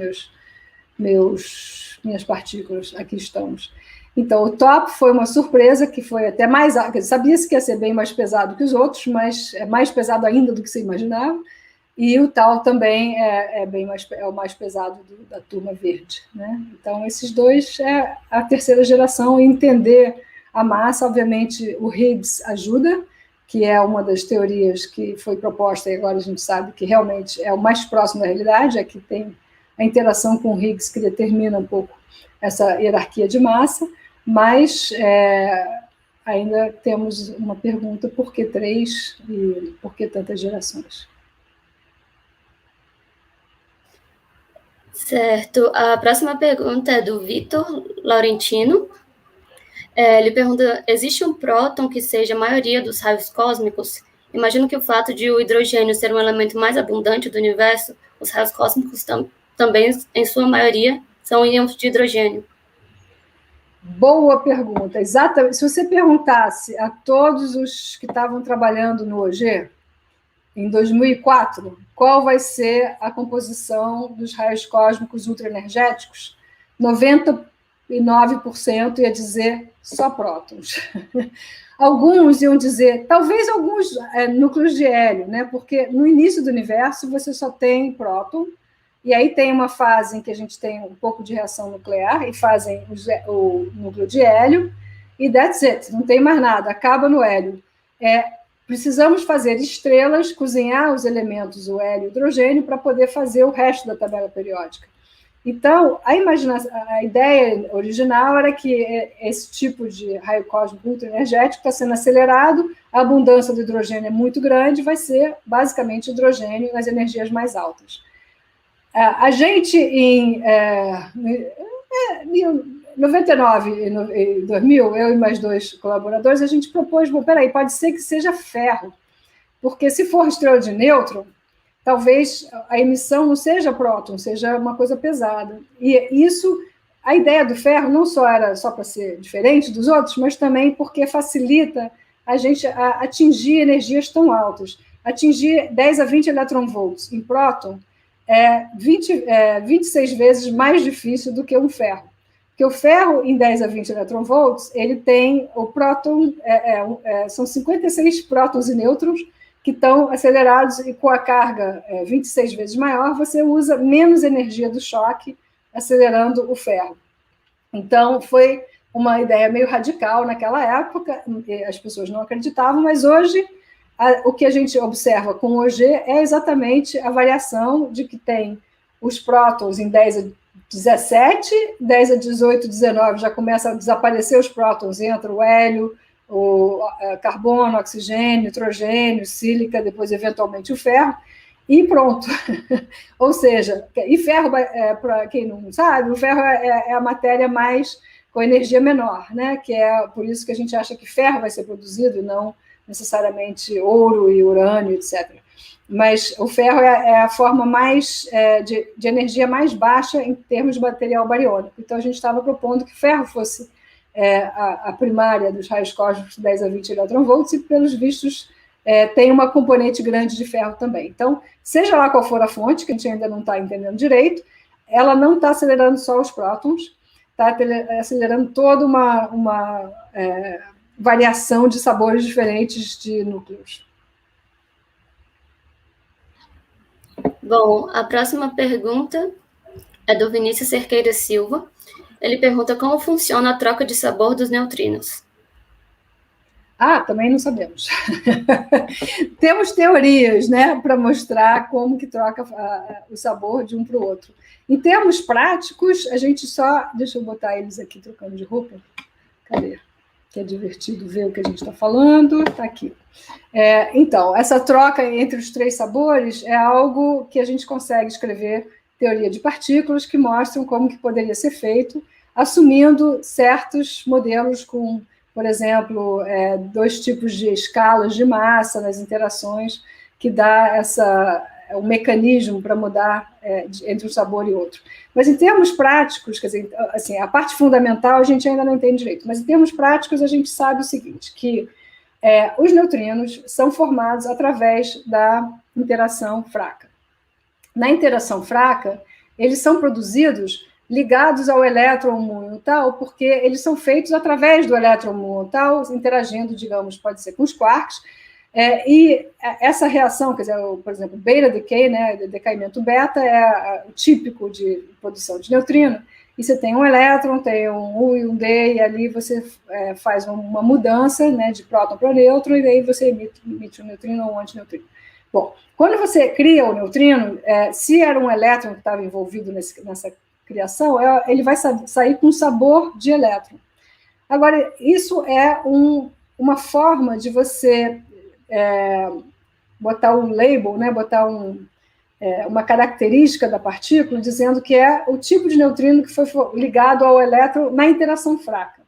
[SPEAKER 2] minhas partículas, aqui estamos. Então, o top foi uma surpresa, que foi até mais alto. Sabia-se que ia ser bem mais pesado que os outros, mas é mais pesado ainda do que você imaginava. E o tal também é o mais pesado da turma verde, né? Então, esses dois é a terceira geração. E entender a massa, obviamente, o Higgs ajuda, que é uma das teorias que foi proposta, e agora a gente sabe que realmente é o mais próximo da realidade, é que tem a interação com o Higgs que determina um pouco essa hierarquia de massa, mas ainda temos uma pergunta: por que 3 e por que tantas gerações?
[SPEAKER 1] Certo. A próxima pergunta é do Vitor Laurentino. Ele pergunta: existe um próton que seja a maioria dos raios cósmicos? Imagino que o fato de o hidrogênio ser um elemento mais abundante do universo, os raios cósmicos também, em sua maioria, são íons de hidrogênio.
[SPEAKER 2] Boa pergunta. Exatamente. Se você perguntasse a todos os que estavam trabalhando no OG, em 2004, qual vai ser a composição dos raios cósmicos ultraenergéticos, 99% ia dizer só prótons. Alguns iam dizer, talvez alguns núcleos de hélio, né? Porque no início do universo você só tem próton, e aí tem uma fase em que a gente tem um pouco de reação nuclear e fazem o núcleo de hélio, e that's it, não tem mais nada, acaba no hélio. Precisamos fazer estrelas, cozinhar os elementos, o hélio e o hidrogênio, para poder fazer o resto da tabela periódica. Então, a ideia original era que esse tipo de raio cósmico ultraenergético está sendo acelerado, a abundância do hidrogênio é muito grande, vai ser basicamente hidrogênio nas energias mais altas. A gente, em 99 e 2000, eu e mais 2 colaboradores, a gente propôs, peraí, pode ser que seja ferro, porque se for estrela de nêutron, talvez a emissão não seja próton, seja uma coisa pesada. E isso, a ideia do ferro não só era só para ser diferente dos outros, mas também porque facilita a gente atingir energias tão altas. Atingir 10 a 20 eletronvolts em próton é 26 vezes mais difícil do que um ferro. Porque o ferro, em 10 a 20 eletronvolts, ele tem o próton, são 56 prótons e nêutrons que estão acelerados, e com a carga 26 vezes maior, você usa menos energia do choque acelerando o ferro. Então, foi uma ideia meio radical naquela época, as pessoas não acreditavam, mas hoje o que a gente observa com o OG é exatamente a variação de que tem os prótons em 10 a 17, 10 a 18, 19 já começa a desaparecer os prótons, entra o hélio, o carbono, oxigênio, nitrogênio, sílica, depois eventualmente o ferro, e pronto. Ou seja, e ferro, para quem não sabe, o ferro é a matéria mais com energia menor, né? Que é por isso que a gente acha que ferro vai ser produzido e não necessariamente ouro e urânio, etc. Mas o ferro é a forma mais de energia mais baixa em termos de material bariônico. Então, a gente estava propondo que o ferro fosse a primária dos raios cósmicos de 10 a 20 eletronvolts e, pelos vistos, tem uma componente grande de ferro também. Então, seja lá qual for a fonte, que a gente ainda não está entendendo direito, ela não está acelerando só os prótons, está acelerando toda uma variação de sabores diferentes de núcleos.
[SPEAKER 1] Bom, a próxima pergunta é do Vinícius Cerqueira Silva. Ele pergunta como funciona a troca de sabor dos neutrinos.
[SPEAKER 2] Também não sabemos. Temos teorias, né, para mostrar como que troca o sabor de um para o outro. Em termos práticos, a gente só... Deixa eu botar eles aqui trocando de roupa. Cadê? Que é divertido ver o que a gente está falando. Está aqui. Então, essa troca entre os 3 sabores é algo que a gente consegue escrever teoria de partículas que mostram como que poderia ser feito, assumindo certos modelos com, por exemplo, 2 tipos de escalas de massa nas interações, que dá um mecanismo para mudar entre um sabor e outro. Mas em termos práticos, quer dizer, assim, a parte fundamental a gente ainda não entende direito, mas em termos práticos a gente sabe o seguinte, que os neutrinos são formados através da interação fraca. Na interação fraca, eles são produzidos ligados ao elétron muon tal, porque eles são feitos através do elétron muon tal, interagindo, digamos, pode ser com os quarks, e essa reação, quer dizer, por exemplo, beta decay, né, decaimento beta, é o típico de produção de neutrino, e você tem um elétron, tem um U e um D, e ali você faz uma mudança, né, de próton para nêutron, e daí você emite um neutrino ou um antineutrino. Bom, quando você cria o neutrino, se era um elétron que estava envolvido nessa criação, ele vai sair com sabor de elétron. Agora, isso é uma forma de você botar um label, né, botar uma característica da partícula, dizendo que é o tipo de neutrino que foi ligado ao elétron na interação fraca.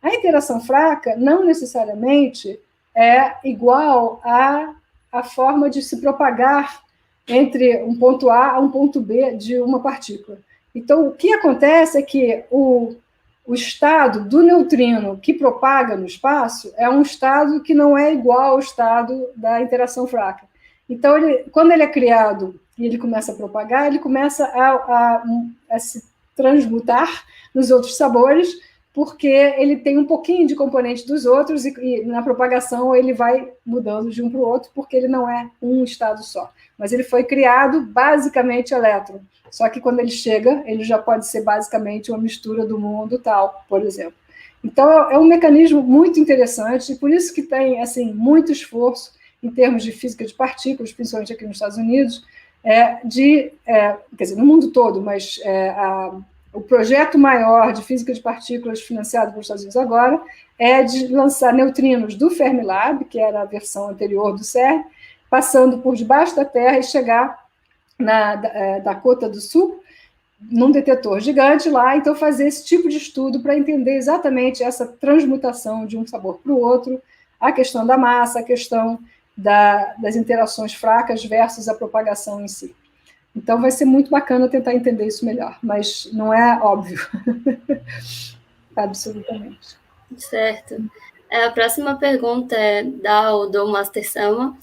[SPEAKER 2] A interação fraca não necessariamente é igual à forma de se propagar entre um ponto A a um ponto B de uma partícula. Então, o que acontece é que o estado do neutrino que propaga no espaço é um estado que não é igual ao estado da interação fraca. Então, quando ele é criado e ele começa a propagar, ele começa a se transmutar nos outros sabores, porque ele tem um pouquinho de componente dos outros e na propagação ele vai mudando de um para o outro, porque ele não é um estado só. Mas ele foi criado basicamente elétron. Só que quando ele chega, ele já pode ser basicamente uma mistura do mundo tal, por exemplo. Então, é um mecanismo muito interessante, e por isso que tem assim, muito esforço em termos de física de partículas, principalmente aqui nos Estados Unidos, quer dizer, no mundo todo, mas o projeto maior de física de partículas financiado pelos Estados Unidos agora é de lançar neutrinos do Fermilab, que era a versão anterior do CERN, passando por debaixo da Terra e chegar na Dakota do Sul, num detetor gigante lá, então fazer esse tipo de estudo para entender exatamente essa transmutação de um sabor para o outro, a questão da massa, a questão das interações fracas versus a propagação em si. Então vai ser muito bacana tentar entender isso melhor, mas não é óbvio. Absolutamente.
[SPEAKER 1] Certo. A próxima pergunta é do Master Sama.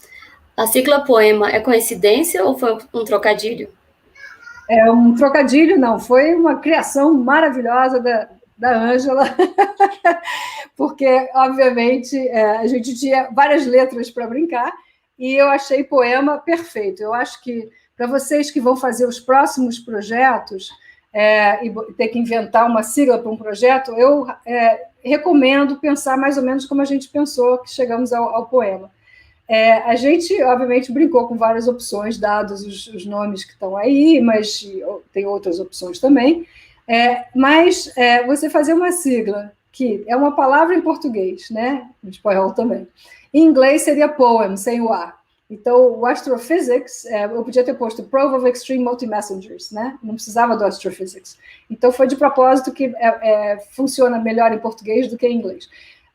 [SPEAKER 1] A sigla poema é coincidência ou foi um trocadilho?
[SPEAKER 2] É um trocadilho, não. Foi uma criação maravilhosa da Ângela, porque, obviamente, a gente tinha várias letras para brincar, e eu achei poema perfeito. Eu acho que, para vocês que vão fazer os próximos projetos, e ter que inventar uma sigla para um projeto, eu recomendo pensar mais ou menos como a gente pensou que chegamos ao poema. A gente, obviamente, brincou com várias opções, dados os nomes que estão aí, mas tem outras opções também. Mas você fazer uma sigla, que é uma palavra em português, né? Em espanhol também. Em inglês seria poem, sem o A. Então, o Astrophysics, eu podia ter posto Proof of Extreme Multi-Messengers, né? Não precisava do Astrophysics. Então, foi de propósito que funciona melhor em português do que em inglês.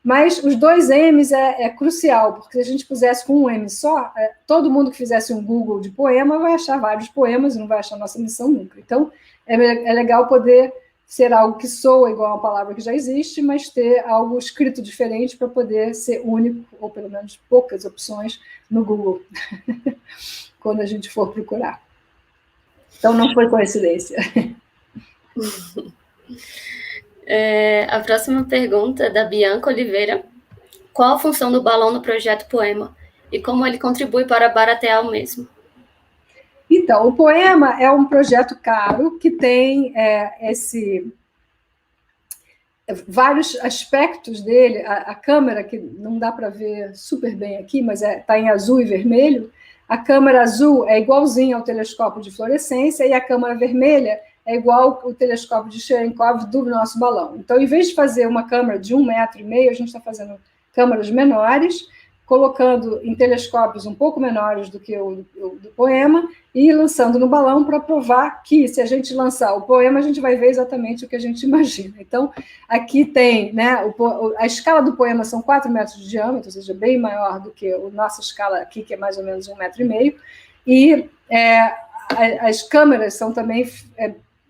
[SPEAKER 2] Mas os dois M's é crucial, porque se a gente pusesse com um M só, todo mundo que fizesse um Google de poema vai achar vários poemas e não vai achar nossa missão nunca. Então, é legal poder ser algo que soa igual a uma palavra que já existe, mas ter algo escrito diferente para poder ser único, ou pelo menos poucas opções no Google, quando a gente for procurar. Então, não foi coincidência.
[SPEAKER 1] A próxima pergunta é da Bianca Oliveira. Qual a função do balão no projeto Poema e como ele contribui para baratear o mesmo?
[SPEAKER 2] Então, o Poema é um projeto caro que tem vários aspectos dele. A câmera, que não dá para ver super bem aqui, mas está em azul e vermelho. A câmera azul é igualzinha ao telescópio de fluorescência e a câmera vermelha é igual ao telescópio de Cherenkov do nosso balão. Então, em vez de fazer uma câmera de 1,5 metro, a gente está fazendo câmeras menores, colocando em telescópios um pouco menores do que o do Poema e lançando no balão para provar que, se a gente lançar o Poema, a gente vai ver exatamente o que a gente imagina. Então, aqui tem, né, a escala do Poema são 4 metros de diâmetro, ou seja, bem maior do que a nossa escala aqui, que é mais ou menos 1,5 metro, e as câmeras são também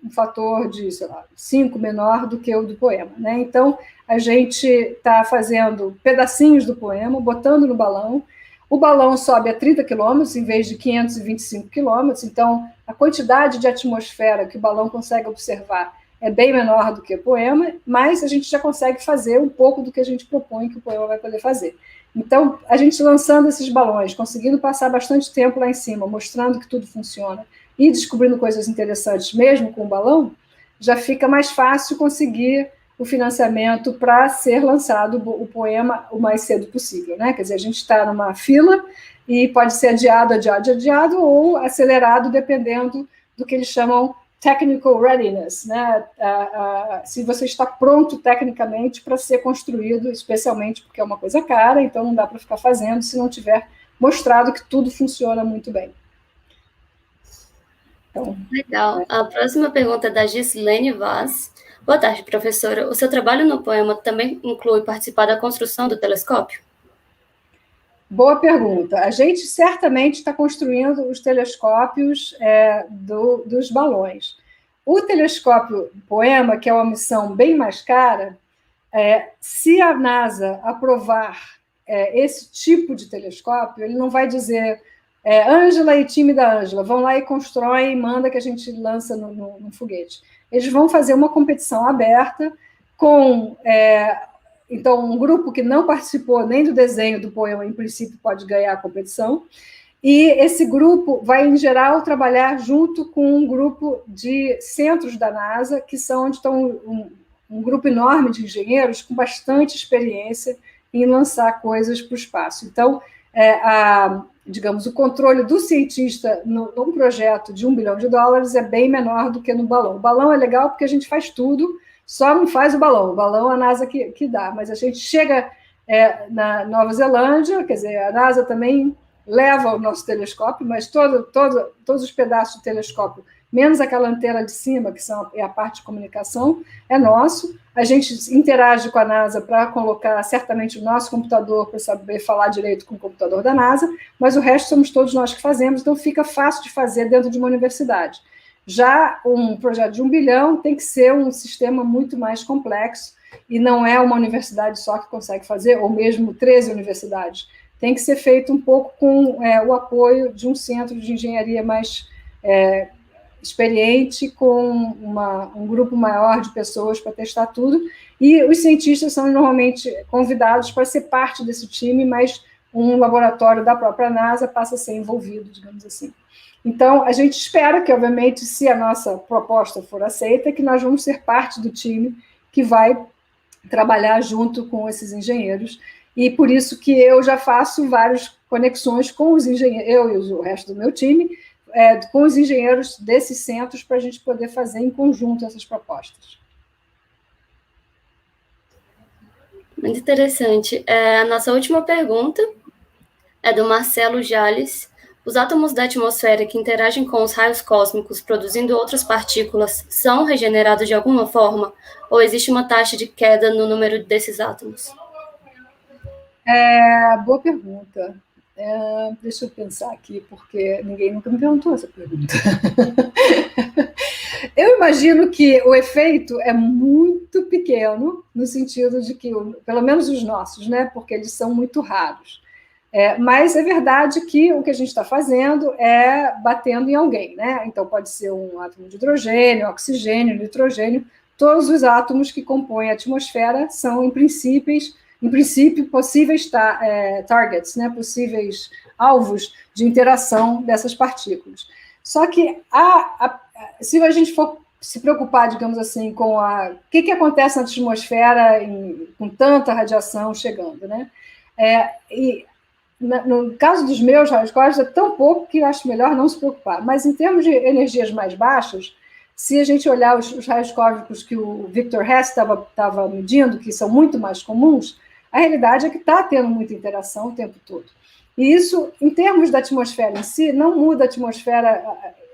[SPEAKER 2] um fator de, sei lá, 5 menor do que o do Poema, né? Então, a gente está fazendo pedacinhos do Poema, botando no balão. O balão sobe a 30 quilômetros em vez de 525 quilômetros, então a quantidade de atmosfera que o balão consegue observar é bem menor do que o Poema, mas a gente já consegue fazer um pouco do que a gente propõe que o Poema vai poder fazer. Então, a gente lançando esses balões, conseguindo passar bastante tempo lá em cima, mostrando que tudo funciona, e descobrindo coisas interessantes mesmo com o balão, já fica mais fácil conseguir o financiamento para ser lançado o Poema o mais cedo possível, né? Quer dizer, a gente está numa fila e pode ser adiado ou acelerado, dependendo do que eles chamam technical readiness, né? Se você está pronto tecnicamente para ser construído, especialmente porque é uma coisa cara, então não dá para ficar fazendo se não tiver mostrado que tudo funciona muito bem.
[SPEAKER 1] Então, legal. A próxima pergunta é da Gislene Vaz. Boa tarde, professora. O seu trabalho no Poema também inclui participar da construção do telescópio?
[SPEAKER 2] Boa pergunta. A gente certamente está construindo os telescópios dos balões. O telescópio Poema, que é uma missão bem mais cara, se a NASA aprovar esse tipo de telescópio, ele não vai dizer Ângela e time da Ângela, vão lá e constroem e manda que a gente lança no foguete. Eles vão fazer uma competição aberta com... então, um grupo que não participou nem do desenho do Poema, em princípio, pode ganhar a competição. E esse grupo vai, em geral, trabalhar junto com um grupo de centros da NASA, que são onde estão um grupo enorme de engenheiros com bastante experiência em lançar coisas para o espaço. Então, digamos, o controle do cientista num projeto de $1 bilhão é bem menor do que no balão. O balão é legal porque a gente faz tudo, só não faz o balão a NASA que dá, mas a gente chega na Nova Zelândia, quer dizer, a NASA também leva o nosso telescópio, mas todos os pedaços do telescópio, menos aquela antena de cima, que é a parte de comunicação, é nosso. A gente interage com a NASA para colocar certamente o nosso computador para saber falar direito com o computador da NASA, mas o resto somos todos nós que fazemos, então fica fácil de fazer dentro de uma universidade. Já um projeto de $1 bilhão tem que ser um sistema muito mais complexo, e não é uma universidade só que consegue fazer, ou mesmo 13 universidades. Tem que ser feito um pouco com o apoio de um centro de engenharia mais experiente, com um grupo maior de pessoas para testar tudo, e os cientistas são normalmente convidados para ser parte desse time, mas um laboratório da própria NASA passa a ser envolvido, digamos assim. Então, a gente espera que, obviamente, se a nossa proposta for aceita, que nós vamos ser parte do time que vai trabalhar junto com esses engenheiros, e por isso que eu já faço várias conexões com os engenheiros, eu e o resto do meu time, com os engenheiros desses centros, para a gente poder fazer em conjunto essas propostas.
[SPEAKER 1] Muito interessante. A nossa última pergunta é do Marcelo Jales. Os átomos da atmosfera que interagem com os raios cósmicos, produzindo outras partículas, são regenerados de alguma forma? Ou existe uma taxa de queda no número desses átomos?
[SPEAKER 2] Boa pergunta. Deixa eu pensar aqui, porque ninguém nunca me perguntou essa pergunta. Eu imagino que o efeito é muito pequeno, no sentido de que, pelo menos os nossos, né, porque eles são muito raros. Mas é verdade que o que a gente está fazendo é batendo em alguém, né? Então pode ser um átomo de hidrogênio, oxigênio, nitrogênio. Todos os átomos que compõem a atmosfera são, em princípio possíveis targets, né? Possíveis alvos de interação dessas partículas. Só que se a gente for se preocupar, digamos assim, com o que acontece na atmosfera com tanta radiação chegando, né? No caso dos meus raios cósmicos, é tão pouco que eu acho melhor não se preocupar. Mas em termos de energias mais baixas, se a gente olhar os raios cósmicos que o Victor Hess estava medindo, que são muito mais comuns, a realidade é que está tendo muita interação o tempo todo. E isso, em termos da atmosfera em si, não muda a atmosfera,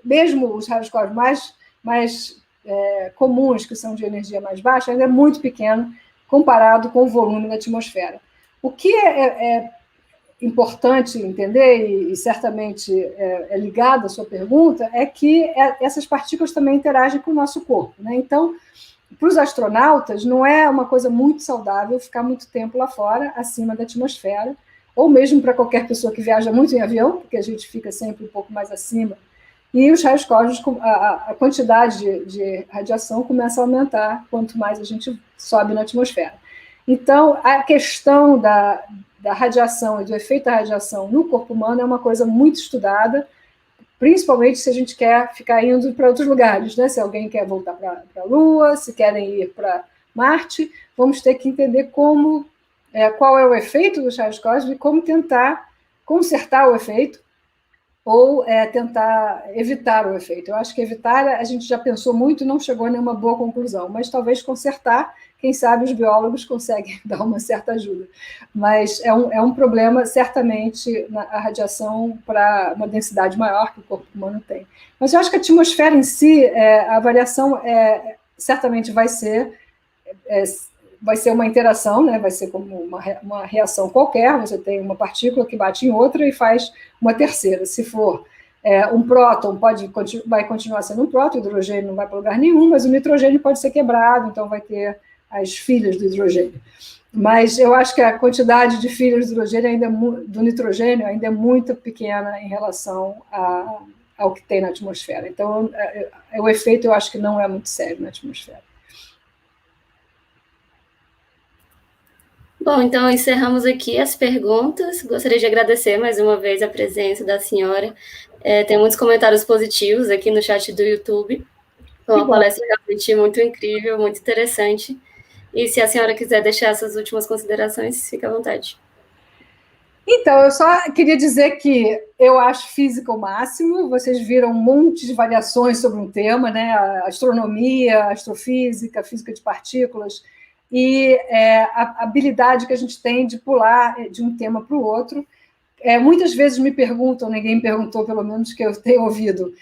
[SPEAKER 2] mesmo os raios cósmicos mais comuns, que são de energia mais baixa, ainda é muito pequeno comparado com o volume da atmosfera. O que é importante entender, e certamente é ligado à sua pergunta, é que essas partículas também interagem com o nosso corpo, né? Então, para os astronautas, não é uma coisa muito saudável ficar muito tempo lá fora, acima da atmosfera, ou mesmo para qualquer pessoa que viaja muito em avião, porque a gente fica sempre um pouco mais acima. E os raios cósmicos, a quantidade de radiação começa a aumentar quanto mais a gente sobe na atmosfera. Então, a questão da radiação e do efeito da radiação no corpo humano é uma coisa muito estudada, principalmente se a gente quer ficar indo para outros lugares, né? Se alguém quer voltar para a Lua, se querem ir para Marte, vamos ter que entender qual é o efeito dos raios cósmicos e como tentar consertar o efeito ou tentar evitar o efeito. Eu acho que evitar, a gente já pensou muito e não chegou a nenhuma boa conclusão, mas talvez consertar, quem sabe os biólogos conseguem dar uma certa ajuda. Mas é um problema, certamente, a radiação para uma densidade maior que o corpo humano tem. Mas eu acho que a atmosfera em si, a variação certamente vai ser uma interação, né? Vai ser como uma reação qualquer, você tem uma partícula que bate em outra e faz uma terceira. Se for um próton, vai continuar sendo um próton, o hidrogênio não vai para lugar nenhum, mas o nitrogênio pode ser quebrado, então vai ter as filhas do hidrogênio. Mas eu acho que a quantidade de filhas do hidrogênio do nitrogênio ainda é muito pequena em relação ao que tem na atmosfera. Então, o efeito eu acho que não é muito sério na atmosfera.
[SPEAKER 1] Bom, então encerramos aqui as perguntas. Gostaria de agradecer mais uma vez a presença da senhora. Tem muitos comentários positivos aqui no chat do YouTube. Foi uma palestra realmente muito incrível, muito interessante. E se a senhora quiser deixar essas últimas considerações, fique à vontade.
[SPEAKER 2] Então, eu só queria dizer que eu acho física o máximo. Vocês viram um monte de variações sobre um tema, né? A astronomia, a astrofísica, a física de partículas, e a habilidade que a gente tem de pular de um tema para o outro. Muitas vezes me perguntam, ninguém me perguntou, pelo menos que eu tenho ouvido,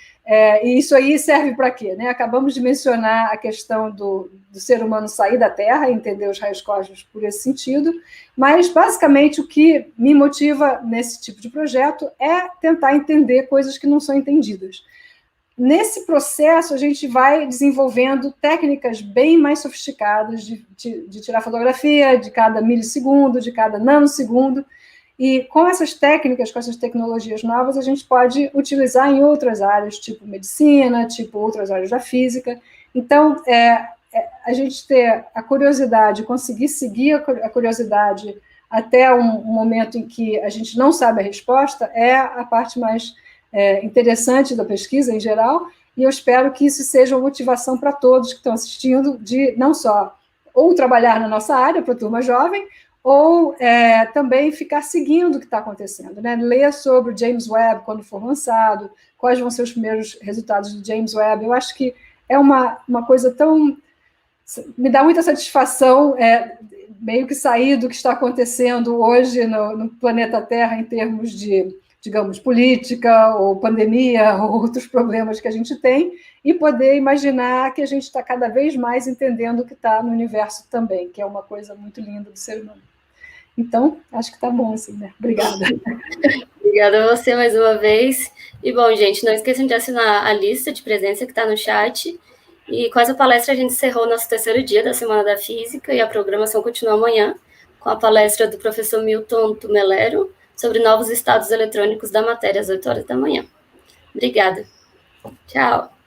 [SPEAKER 2] e isso aí serve para quê? Né? Acabamos de mencionar a questão do ser humano sair da Terra, entender os raios cósmicos por esse sentido, mas, basicamente, o que me motiva nesse tipo de projeto é tentar entender coisas que não são entendidas. Nesse processo, a gente vai desenvolvendo técnicas bem mais sofisticadas de tirar fotografia de cada milissegundo, de cada nanosegundo, e com essas técnicas, com essas tecnologias novas, a gente pode utilizar em outras áreas, tipo medicina, tipo outras áreas da física. Então, a gente ter a curiosidade, conseguir seguir a curiosidade até um momento em que a gente não sabe a resposta, é a parte mais interessante da pesquisa em geral, e eu espero que isso seja uma motivação para todos que estão assistindo, de não só ou trabalhar na nossa área, para a turma jovem, ou também ficar seguindo o que está acontecendo, né? Ler sobre o James Webb quando for lançado, quais vão ser os primeiros resultados do James Webb. Eu acho que é uma coisa tão... Me dá muita satisfação meio que sair do que está acontecendo hoje no planeta Terra em termos de, digamos, política ou pandemia ou outros problemas que a gente tem, e poder imaginar que a gente está cada vez mais entendendo o que está no universo também, que é uma coisa muito linda do ser humano. Então, acho que está bom assim, né? Obrigada.
[SPEAKER 1] Obrigada a você mais uma vez. E, bom, gente, não esqueçam de assinar a lista de presença que está no chat. E com essa palestra a gente encerrou o nosso terceiro dia da Semana da Física e a programação continua amanhã com a palestra do professor Milton Tumelero sobre novos estados eletrônicos da matéria às 8 horas da manhã. Obrigada. Tchau.